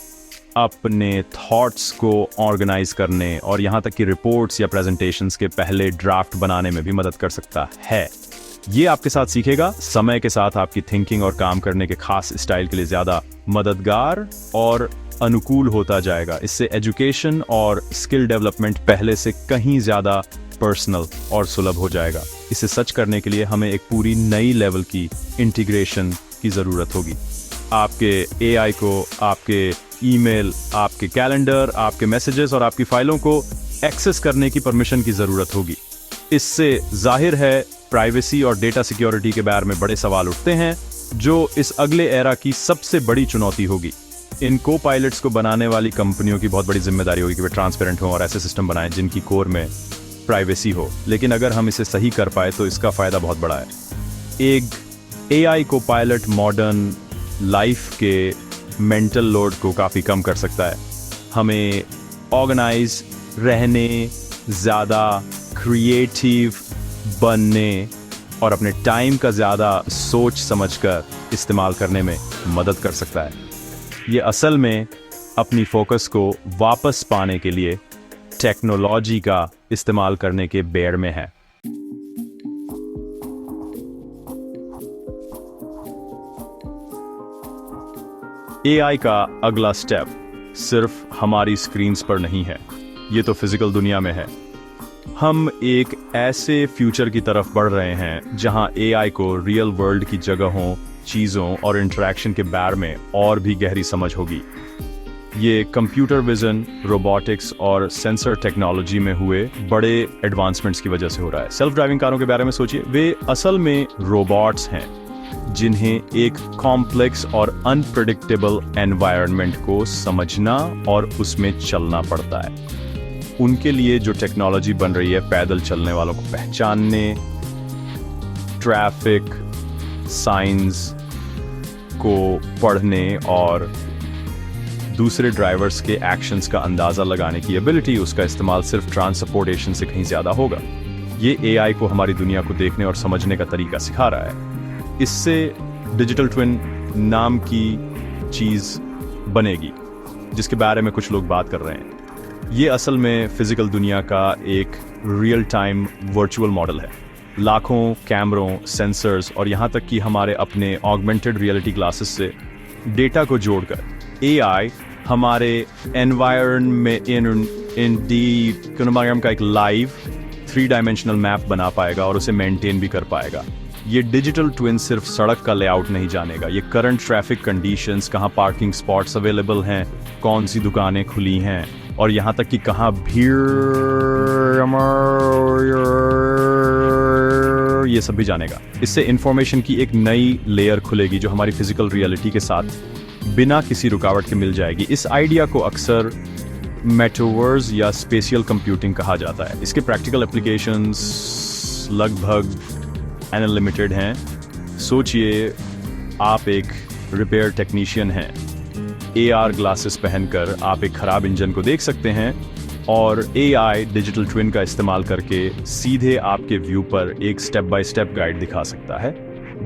अपने थॉट्स को ऑर्गेनाइज करने और यहाँ तक कि रिपोर्ट्स या प्रेजेंटेशंस के पहले ड्राफ्ट बनाने में भी मदद कर सकता है। ये आपके साथ सीखेगा, समय के साथ आपकी थिंकिंग और काम करने के खास स्टाइल के लिए ज़्यादा मददगार और अनुकूल होता जाएगा। इससे एजुकेशन और स्किल डेवलपमेंट पहले से कहीं ज़्यादा पर्सनल और सुलभ हो जाएगा। इसे सच करने के लिए हमें एक पूरी नई लेवल की इंटीग्रेशन की ज़रूरत होगी। आपके एआई को आपके ईमेल, आपके कैलेंडर, आपके मैसेजेस और आपकी फाइलों को एक्सेस करने की परमिशन की ज़रूरत होगी। इससे जाहिर है प्राइवेसी और डेटा सिक्योरिटी के बारे में बड़े सवाल उठते हैं, जो इस अगले एरा की सबसे बड़ी चुनौती होगी। इन को पायलट्स को बनाने वाली कंपनियों की बहुत बड़ी जिम्मेदारी होगी कि वे ट्रांसपेरेंट हों और ऐसे सिस्टम बनाएं जिनकी कोर में प्राइवेसी हो। लेकिन अगर हम इसे सही कर पाए तो इसका फ़ायदा बहुत बड़ा है। एक एआई को पायलट मॉडर्न लाइफ के मेंटल लोड को काफ़ी कम कर सकता है, हमें ऑर्गेनाइज रहने, ज़्यादा क्रिएटिव बनने और अपने टाइम का ज़्यादा सोच समझकर इस्तेमाल करने में मदद कर सकता है। ये असल में अपनी फोकस को वापस पाने के लिए टेक्नोलॉजी का इस्तेमाल करने के बेड़ में है। एआई का अगला स्टेप सिर्फ हमारी स्क्रीन्स पर नहीं है, ये तो फिजिकल दुनिया में है। हम एक ऐसे फ्यूचर की तरफ बढ़ रहे हैं जहां एआई को रियल वर्ल्ड की जगहों, चीज़ों और इंटरेक्शन के बारे में और भी गहरी समझ होगी। ये कंप्यूटर विजन, रोबोटिक्स और सेंसर टेक्नोलॉजी में हुए बड़े एडवांसमेंट्स की वजह से हो रहा है। सेल्फ ड्राइविंग कारों के बारे में सोचिए, वे असल में रोबोट्स हैं जिन्हें एक कॉम्प्लेक्स और अनप्रेडिक्टेबल एनवायरनमेंट को समझना और उसमें चलना पड़ता है। उनके लिए जो टेक्नोलॉजी बन रही है पैदल चलने वालों को पहचानने, ट्रैफिक साइंस को पढ़ने और दूसरे ड्राइवर्स के एक्शंस का अंदाजा लगाने की एबिलिटी, उसका इस्तेमाल सिर्फ ट्रांसपोर्टेशन से कहीं ज्यादा होगा। ये एआई को हमारी दुनिया को देखने और समझने का तरीका सिखा रहा है। इससे डिजिटल ट्विन नाम की चीज बनेगी जिसके बारे में कुछ लोग बात कर रहे हैं। ये असल में फिजिकल दुनिया का एक रियल टाइम वर्चुअल मॉडल है। लाखों कैमरों, सेंसर्स और यहाँ तक कि हमारे अपने ऑगमेंटेड रियलिटी ग्लासेस से डेटा को जोड़कर एआई हमारे एनवायरनमेंट का एक लाइव 3 डायमेंशनल मैप बना पाएगा और उसे मेंटेन भी कर पाएगा। ये डिजिटल ट्विन सिर्फ सड़क का लेआउट नहीं जानेगा, ये करंट ट्रैफिक कंडीशंस, कहाँ पार्किंग स्पॉट्स अवेलेबल हैं, कौन सी दुकानें खुली हैं और यहाँ तक कि कहाँ भीड़, ये सब भी जानेगा। इससे इंफॉर्मेशन की एक नई लेयर खुलेगी जो हमारी फिजिकल रियलिटी के साथ बिना किसी रुकावट के मिल जाएगी। इस आइडिया को अक्सर मेटावर्स या स्पेशियल कंप्यूटिंग कहा जाता है। इसके प्रैक्टिकल एप्लीकेशंस लगभग अनलिमिटेड हैं। सोचिए, आप एक रिपेयर टेक्नीशियन हैं, एआर ग्लासेस पहनकर आप एक खराब इंजन को देख सकते हैं और एआई डिजिटल ट्विन का इस्तेमाल करके सीधे आपके व्यू पर एक स्टेप बाय स्टेप गाइड दिखा सकता है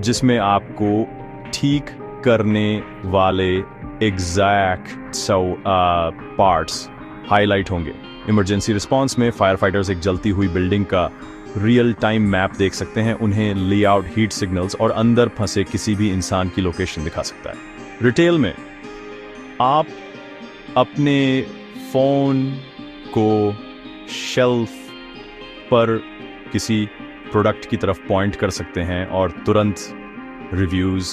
जिसमें आपको ठीक करने वाले एग्जैक्ट पार्ट्स हाईलाइट होंगे। इमरजेंसी रिस्पांस में फायर फाइटर्स एक जलती हुई बिल्डिंग का रियल टाइम मैप देख सकते हैं, उन्हें लेआउट, हीट सिग्नल्स और अंदर फंसे किसी भी इंसान की लोकेशन दिखा सकता है। रिटेल में आप अपने फोन को शेल्फ पर किसी प्रोडक्ट की तरफ पॉइंट कर सकते हैं और तुरंत रिव्यूज,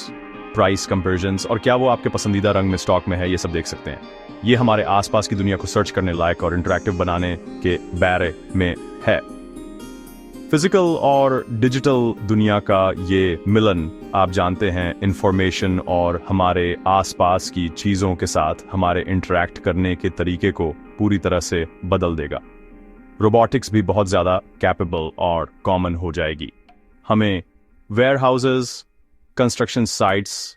प्राइस कंपैरिजंस और क्या वो आपके पसंदीदा रंग में स्टॉक में है, ये सब देख सकते हैं। ये हमारे आसपास की दुनिया को सर्च करने लायक और इंटरैक्टिव बनाने के बारे में है। फिजिकल और डिजिटल दुनिया का ये मिलन, आप जानते हैं, इंफॉर्मेशन और हमारे आसपास की चीजों के साथ हमारे इंटरैक्ट करने के तरीके को पूरी तरह से बदल देगा। रोबोटिक्स भी बहुत ज्यादा कैपेबल और कॉमन हो जाएगी। हमें वेयरहाउसेस, कंस्ट्रक्शन साइट्स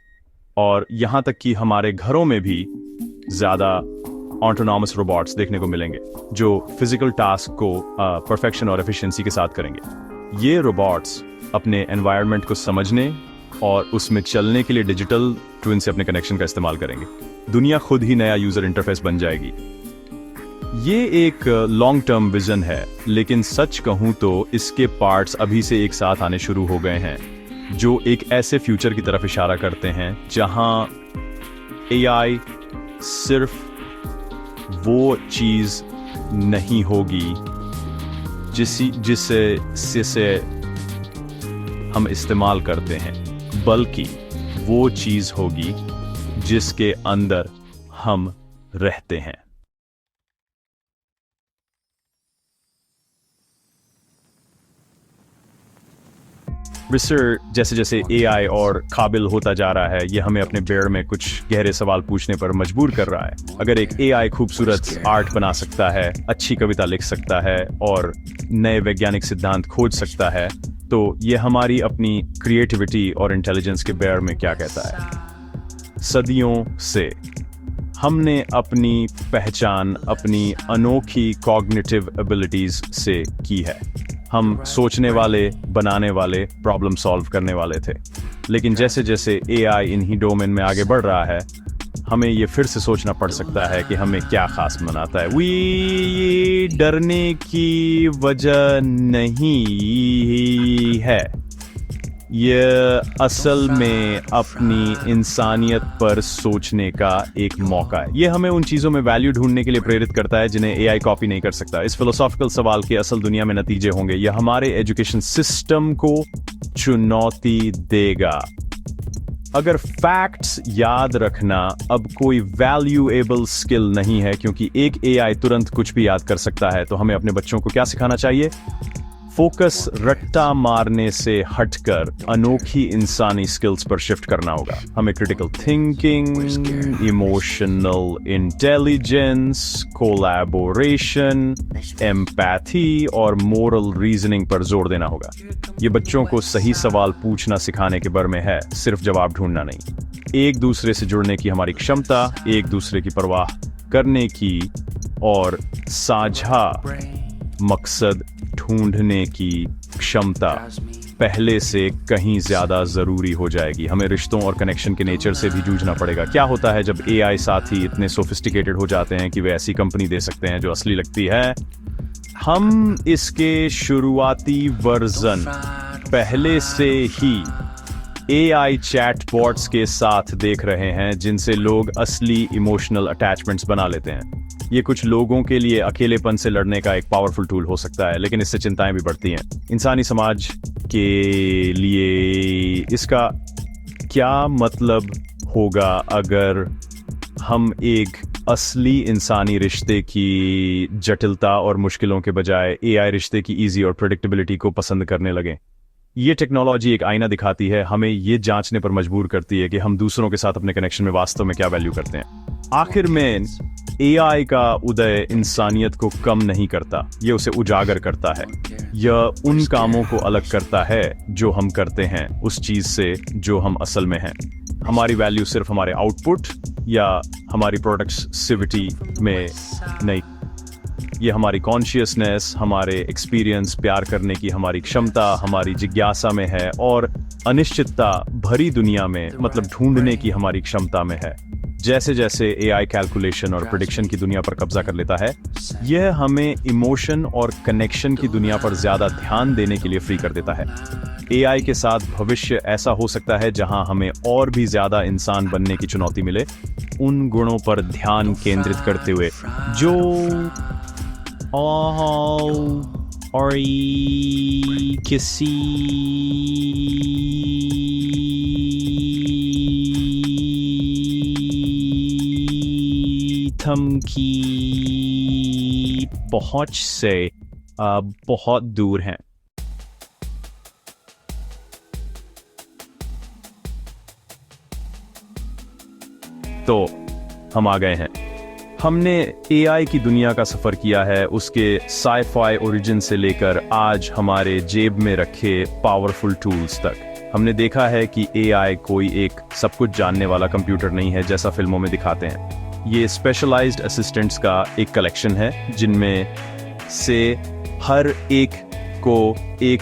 और यहाँ तक कि हमारे घरों में भी ज्यादा ऑटोनॉमस रोबोट्स देखने को मिलेंगे जो फिजिकल टास्क को परफेक्शन और एफिशिएंसी के साथ करेंगे। ये रोबोट्स अपने एनवायरनमेंट को समझने और उसमें चलने के लिए डिजिटल ट्विन से अपने कनेक्शन का इस्तेमाल करेंगे। दुनिया खुद ही नया यूजर इंटरफेस बन जाएगी। ये एक लॉन्ग टर्म विजन है, लेकिन सच कहूं तो इसके पार्ट्स अभी से एक साथ आने शुरू हो गए हैं जो एक ऐसे फ्यूचर की तरफ इशारा करते हैं जहां एआई सिर्फ वो चीज नहीं होगी जिसे हम इस्तेमाल करते हैं, बल्कि वो चीज होगी जिसके अंदर हम रहते हैं। रिसर्च जैसे जैसे एआई और काबिल होता जा रहा है, ये हमें अपने बेड़ में कुछ गहरे सवाल पूछने पर मजबूर कर रहा है। अगर एक एआई खूबसूरत आर्ट बना सकता है, अच्छी कविता लिख सकता है और नए वैज्ञानिक सिद्धांत खोज सकता है, तो ये हमारी अपनी क्रिएटिविटी और इंटेलिजेंस के बेड़ में क्या कहता है? सदियों से हमने अपनी पहचान अपनी अनोखी कॉग्निटिव एबिलिटीज से की है। हम सोचने वाले, बनाने वाले, प्रॉब्लम सॉल्व करने वाले थे, लेकिन जैसे जैसे एआई इन्हीं डोमेन में आगे बढ़ रहा है, हमें ये फिर से सोचना पड़ सकता है कि हमें क्या खास बनाता है। ये डरने की वजह नहीं है, ये असल में अपनी इंसानियत पर सोचने का एक मौका है। ये हमें उन चीजों में वैल्यू ढूंढने के लिए प्रेरित करता है जिन्हें एआई कॉपी नहीं कर सकता। इस फिलोसॉफिकल सवाल के असल दुनिया में नतीजे होंगे। यह हमारे एजुकेशन सिस्टम को चुनौती देगा। अगर फैक्ट्स याद रखना अब कोई वैल्यूएबल स्किल नहीं है क्योंकि एक एआई तुरंत कुछ भी याद कर सकता है, तो हमें अपने बच्चों को क्या सिखाना चाहिए? फोकस रट्टा मारने से हटकर अनोखी इंसानी स्किल्स पर शिफ्ट करना होगा। हमें critical thinking, emotional intelligence, collaboration, empathy और मोरल रीजनिंग पर जोर देना होगा। ये बच्चों को सही सवाल पूछना सिखाने के बारे में है, सिर्फ जवाब ढूंढना नहीं। एक दूसरे से जुड़ने की हमारी क्षमता, एक दूसरे की परवाह करने की और साझा मकसद ढूंढने की क्षमता पहले से कहीं ज्यादा जरूरी हो जाएगी। हमें रिश्तों और कनेक्शन के नेचर से भी जूझना पड़ेगा। क्या होता है जब एआई साथी इतने सोफिस्टिकेटेड हो जाते हैं कि वे ऐसी कंपनी दे सकते हैं जो असली लगती है? हम इसके शुरुआती वर्जन पहले से ही एआई चैटबॉट्स के साथ देख रहे हैं जिनसे लोग असली इमोशनल अटैचमेंट्स बना लेते हैं। ये कुछ लोगों के लिए अकेलेपन से लड़ने का एक पावरफुल टूल हो सकता है, लेकिन इससे चिंताएं भी बढ़ती हैं। इंसानी समाज के लिए इसका क्या मतलब होगा अगर हम एक असली इंसानी रिश्ते की जटिलता और मुश्किलों के बजाय एआई रिश्ते की इजी और प्रेडिक्टेबिलिटी को पसंद करने लगें? ये टेक्नोलॉजी एक आईना दिखाती है, हमें ये जांचने पर मजबूर करती है कि हम दूसरों के साथ अपने कनेक्शन में वास्तव में क्या वैल्यू करते हैं। आखिर में एआई का उदय इंसानियत को कम नहीं करता, ये उसे उजागर करता है। यह उन कामों को अलग करता है जो हम करते हैं उस चीज से जो हम असल में हैं। हमारी वैल्यू सिर्फ हमारे आउटपुट या हमारी प्रोडक्टिविटी में नहीं, ये हमारी कॉन्शियसनेस, हमारे एक्सपीरियंस, प्यार करने की हमारी क्षमता, हमारी जिज्ञासा में है और अनिश्चितता भरी दुनिया में मतलब ढूंढने की हमारी क्षमता में है। जैसे जैसे एआई कैलकुलेशन और प्रेडिक्शन की दुनिया पर कब्जा कर लेता है, यह हमें इमोशन और कनेक्शन की दुनिया पर ज्यादा ध्यान देने के लिए फ्री कर देता है। एआई के साथ भविष्य ऐसा हो सकता है जहां हमें और भी ज्यादा इंसान बनने की चुनौती मिले, उन गुणों पर ध्यान केंद्रित करते हुए जो और किसी थम की पहुंच से बहुत दूर हैं। तो हम आ गए हैं। हमने एआई की दुनिया का सफर किया है, उसके साइ-फाई ओरिजिन से लेकर आज हमारे जेब में रखे पावरफुल टूल्स तक। हमने देखा है कि एआई कोई एक सब कुछ जानने वाला कंप्यूटर नहीं है जैसा फिल्मों में दिखाते हैं। ये स्पेशलाइज्ड असिस्टेंट्स का एक कलेक्शन है जिनमें से हर एक को एक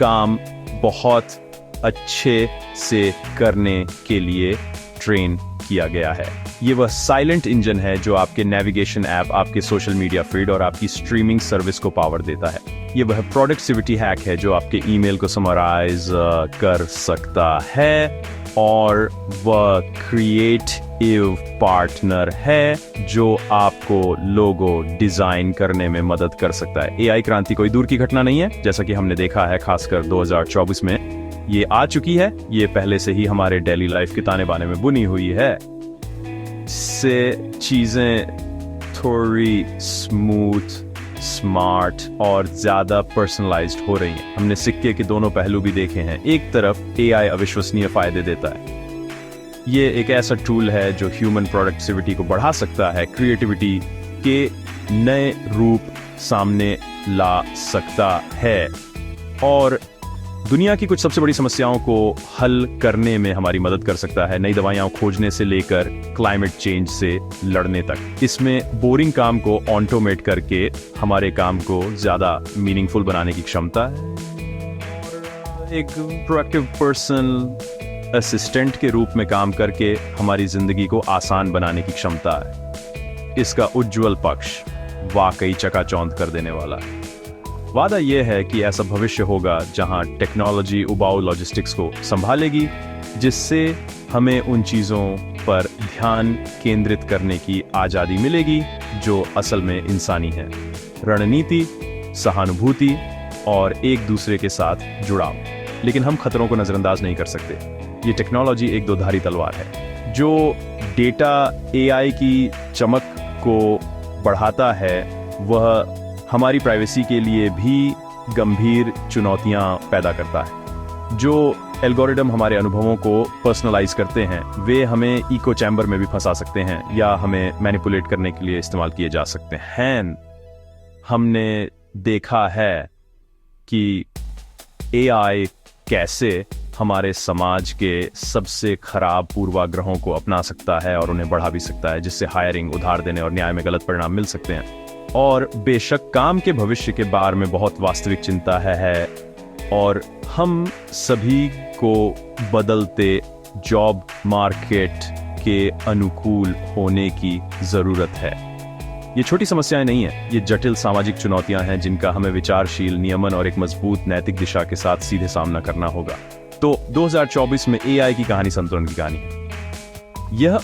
काम बहुत अच्छे से करने के लिए ट्रेन किया गया है। ये वह साइलेंट इंजन है जो आपके नेविगेशन ऐप, आपके सोशल मीडिया फीड और आपकी स्ट्रीमिंग सर्विस को पावर देता है। ये वह प्रोडक्टिविटी हैक है जो आपके ईमेल को समराइज कर सकता है और वह क्रिएटिव पार्टनर है जो आपको लोगो डिजाइन करने में मदद कर सकता है। एआई क्रांति कोई दूर की घटना नहीं है, जैसा कि हमने देखा है खासकर 2024 में ये आ चुकी है। ये पहले से ही हमारे डेली लाइफ के ताने बाने में बुनी हुई है। से चीजें थोड़ी स्मूथ, स्मार्ट और ज्यादा पर्सनलाइज्ड हो रही हैं। हमने सिक्के के दोनों पहलू भी देखे हैं। एक तरफ एआई अविश्वसनीय फायदे देता है। ये एक ऐसा टूल है जो ह्यूमन प्रोडक्टिविटी को बढ़ा सकता है, क्रिएटिविटी के नए रूप सामने ला सकता है और दुनिया की कुछ सबसे बड़ी समस्याओं को हल करने में हमारी मदद कर सकता है, नई दवाइयां खोजने से लेकर क्लाइमेट चेंज से लड़ने तक। इसमें बोरिंग काम को ऑटोमेट करके हमारे काम को ज्यादा मीनिंगफुल बनाने की क्षमता है। एक प्रोएक्टिव पर्सनल असिस्टेंट के रूप में काम करके हमारी जिंदगी को आसान बनाने की क्षमता है। इसका उज्जवल पक्ष वाकई चकाचौंध कर देने वाला है। वादा यह है कि ऐसा भविष्य होगा जहां टेक्नोलॉजी उबाऊ लॉजिस्टिक्स को संभालेगी, जिससे हमें उन चीज़ों पर ध्यान केंद्रित करने की आज़ादी मिलेगी जो असल में इंसानी है। रणनीति, सहानुभूति और एक दूसरे के साथ जुड़ाव। लेकिन हम खतरों को नज़रअंदाज नहीं कर सकते। ये टेक्नोलॉजी एक दोधारी तलवार है। जो डेटा एआई की चमक को बढ़ाता है, वह हमारी प्राइवेसी के लिए भी गंभीर चुनौतियां पैदा करता है। जो एल्गोरिदम हमारे अनुभवों को पर्सनलाइज करते हैं, वे हमें इको चैम्बर में भी फंसा सकते हैं या हमें मैनिपुलेट करने के लिए इस्तेमाल किए जा सकते हैं। हमने देखा है कि एआई कैसे हमारे समाज के सबसे खराब पूर्वाग्रहों को अपना सकता है और उन्हें बढ़ा भी सकता है, जिससे हायरिंग, उधार देने और न्याय में गलत परिणाम मिल सकते हैं। और बेशक काम के भविष्य के बारे में बहुत वास्तविक चिंता है और हम सभी को बदलते जॉब मार्केट के अनुकूल होने की जरूरत है। ये छोटी समस्याएं नहीं है, ये जटिल सामाजिक चुनौतियां हैं जिनका हमें विचारशील नियमन और एक मजबूत नैतिक दिशा के साथ सीधे सामना करना होगा। तो 2024 में एआई की कहानी संतुलन की कहानी है। यह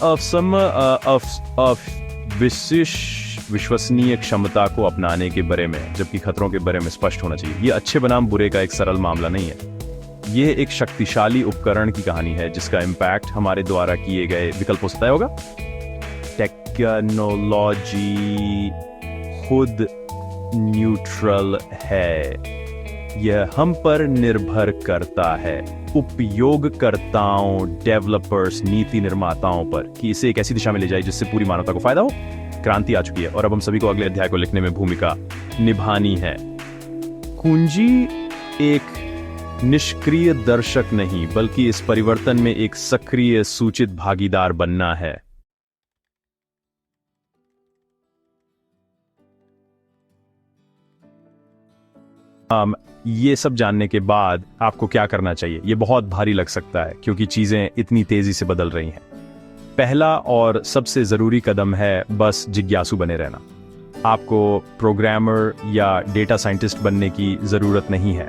विश्वसनीय क्षमता को अपनाने के बारे में, जबकि खतरों के बारे में स्पष्ट होना चाहिए। यह अच्छे बनाम बुरे का एक सरल मामला नहीं है। यह एक शक्तिशाली उपकरण की कहानी है जिसका इम्पैक्ट हमारे द्वारा किए गए विकल्पों से तय होगा। टेक्नोलॉजी खुद न्यूट्रल है, यह हम पर निर्भर करता है, उपयोगकर्ताओं, डेवलपर्स, नीति निर्माताओं पर, कि इसे एक ऐसी दिशा में ले जाए जिससे पूरी मानवता को फायदा हो। क्रांति आ चुकी है और अब हम सभी को अगले अध्याय को लिखने में भूमिका निभानी है। कुंजी एक निष्क्रिय दर्शक नहीं, बल्कि इस परिवर्तन में एक सक्रिय सूचित भागीदार बनना है। ये सब जानने के बाद आपको क्या करना चाहिए? ये बहुत भारी लग सकता है क्योंकि चीजें इतनी तेजी से बदल रही हैं। पहला और सबसे जरूरी कदम है बस जिज्ञासु बने रहना। आपको प्रोग्रामर या डेटा साइंटिस्ट बनने की जरूरत नहीं है,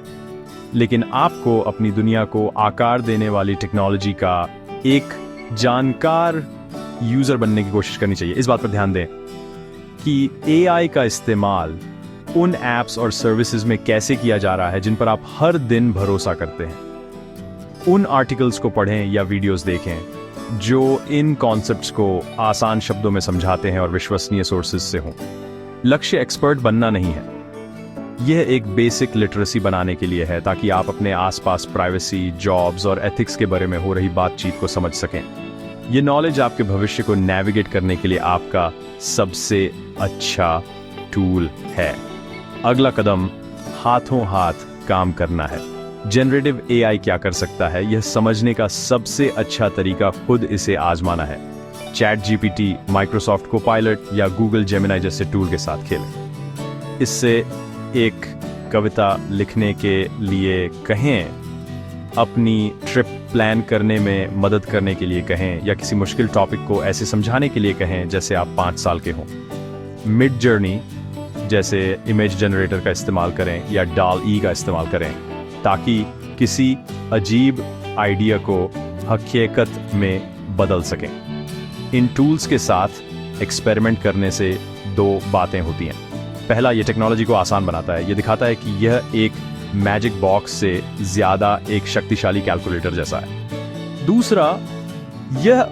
लेकिन आपको अपनी दुनिया को आकार देने वाली टेक्नोलॉजी का एक जानकार यूजर बनने की कोशिश करनी चाहिए। इस बात पर ध्यान दें कि एआई का इस्तेमाल उन एप्स और सर्विसेज में कैसे किया जा रहा है जिन पर आप हर दिन भरोसा करते हैं। उन आर्टिकल्स को पढ़ें या वीडियोस देखें जो इन कॉन्सेप्ट्स को आसान शब्दों में समझाते हैं और विश्वसनीय सोर्सेज से हों। लक्ष्य एक्सपर्ट बनना नहीं है, यह एक बेसिक लिटरेसी बनाने के लिए है ताकि आप अपने आसपास प्राइवेसी, जॉब्स और एथिक्स के बारे में हो रही बातचीत को समझ सकें। यह नॉलेज आपके भविष्य को नेविगेट करने के लिए आपका सबसे अच्छा टूल है। अगला कदम हाथों हाथ काम करना है। जनरेटिव एआई क्या कर सकता है, यह समझने का सबसे अच्छा तरीका खुद इसे आजमाना है। चैट जीपीटी, माइक्रोसॉफ्ट कोपायलट या गूगल जेमिनी जैसे टूल के साथ खेलें। इससे एक कविता लिखने के लिए कहें, अपनी ट्रिप प्लान करने में मदद करने के लिए कहें, या किसी मुश्किल टॉपिक को ऐसे समझाने के लिए कहें जैसे आप 5 साल के हों। मिड जर्नी जैसे इमेज जनरेटर का इस्तेमाल करें या DALL-E का इस्तेमाल करें ताकि किसी अजीब आइडिया को हकीकत में बदल सकें। इन टूल्स के साथ एक्सपेरिमेंट करने से 2 बातें होती हैं। पहला, ये टेक्नोलॉजी को आसान बनाता है। ये दिखाता है कि यह एक मैजिक बॉक्स से ज़्यादा एक शक्तिशाली कैलकुलेटर जैसा है। दूसरा, यह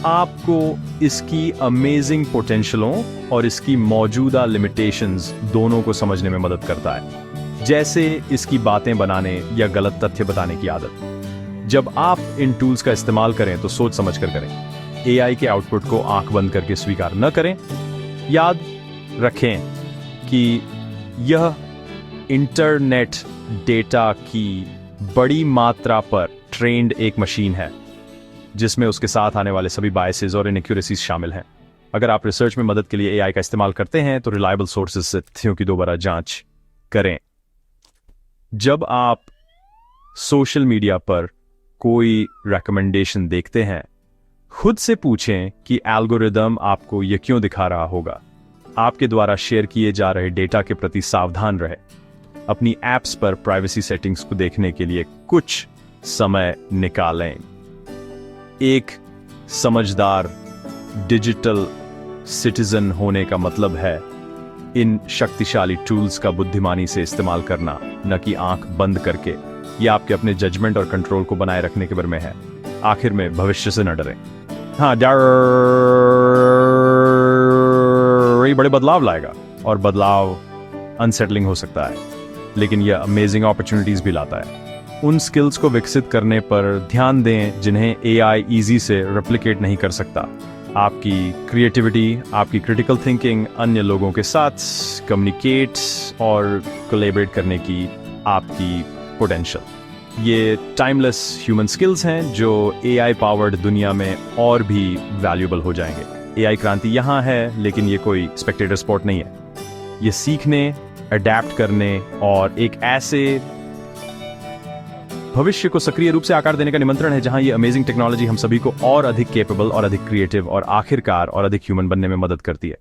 आपको इसकी अमेजिंग पोटेंशियलों और इसकी मौजूदा लिमिटेशंस दोनों को समझने में मदद करता है, जैसे इसकी बातें बनाने या गलत तथ्य बताने की आदत। जब आप इन टूल्स का इस्तेमाल करें तो सोच समझ कर करें। एआई के आउटपुट को आंख बंद करके स्वीकार न करें। याद रखें कि यह इंटरनेट डेटा की बड़ी मात्रा पर ट्रेंड एक मशीन है जिसमें उसके साथ आने वाले सभी बायसेस और इनएक्यूरेसीज शामिल हैं। अगर आप रिसर्च में मदद के लिए एआई का इस्तेमाल करते हैं तो रिलायबल सोर्सेज से तथ्यों की दोबारा जांच करें। जब आप सोशल मीडिया पर कोई रिकमेंडेशन देखते हैं, खुद से पूछें कि एल्गोरिदम आपको यह क्यों दिखा रहा होगा। आपके द्वारा शेयर किए जा रहे डेटा के प्रति सावधान रहें। अपनी ऐप्स पर प्राइवेसी सेटिंग्स को देखने के लिए कुछ समय निकालें। एक समझदार डिजिटल सिटीजन होने का मतलब है इन शक्तिशाली टूल्स का बुद्धिमानी से इस्तेमाल करना, न कि आंख बंद करके। यह आपके अपने जजमेंट और कंट्रोल को बनाए रखने के बारे में है। आखिर में भविष्य से न डरें। हाँ, डर बड़े बदलाव लाएगा और बदलाव अनसेटलिंग हो सकता है, लेकिन यह अमेजिंग अपॉर्चुनिटीज भी लाता है। उन स्किल्स को विकसित करने पर ध्यान दें जिन्हें एआई इजी से रेप्लिकेट नहीं कर सकता। आपकी क्रिएटिविटी, आपकी क्रिटिकल थिंकिंग, अन्य लोगों के साथ कम्युनिकेट और कोलैबोरेट करने की आपकी पोटेंशियल, ये टाइमलेस ह्यूमन स्किल्स हैं जो एआई पावर्ड दुनिया में और भी वैल्यूएबल हो जाएंगे। एआई क्रांति यहाँ है, लेकिन ये कोई स्पेक्टेटर स्पोर्ट नहीं है। ये सीखने, अडैप्ट करने और एक ऐसे भविष्य को सक्रिय रूप से आकार देने का निमंत्रण है जहां ये अमेजिंग टेक्नोलॉजी हम सभी को और अधिक कैपेबल और अधिक क्रिएटिव और आखिरकार और अधिक ह्यूमन बनने में मदद करती है।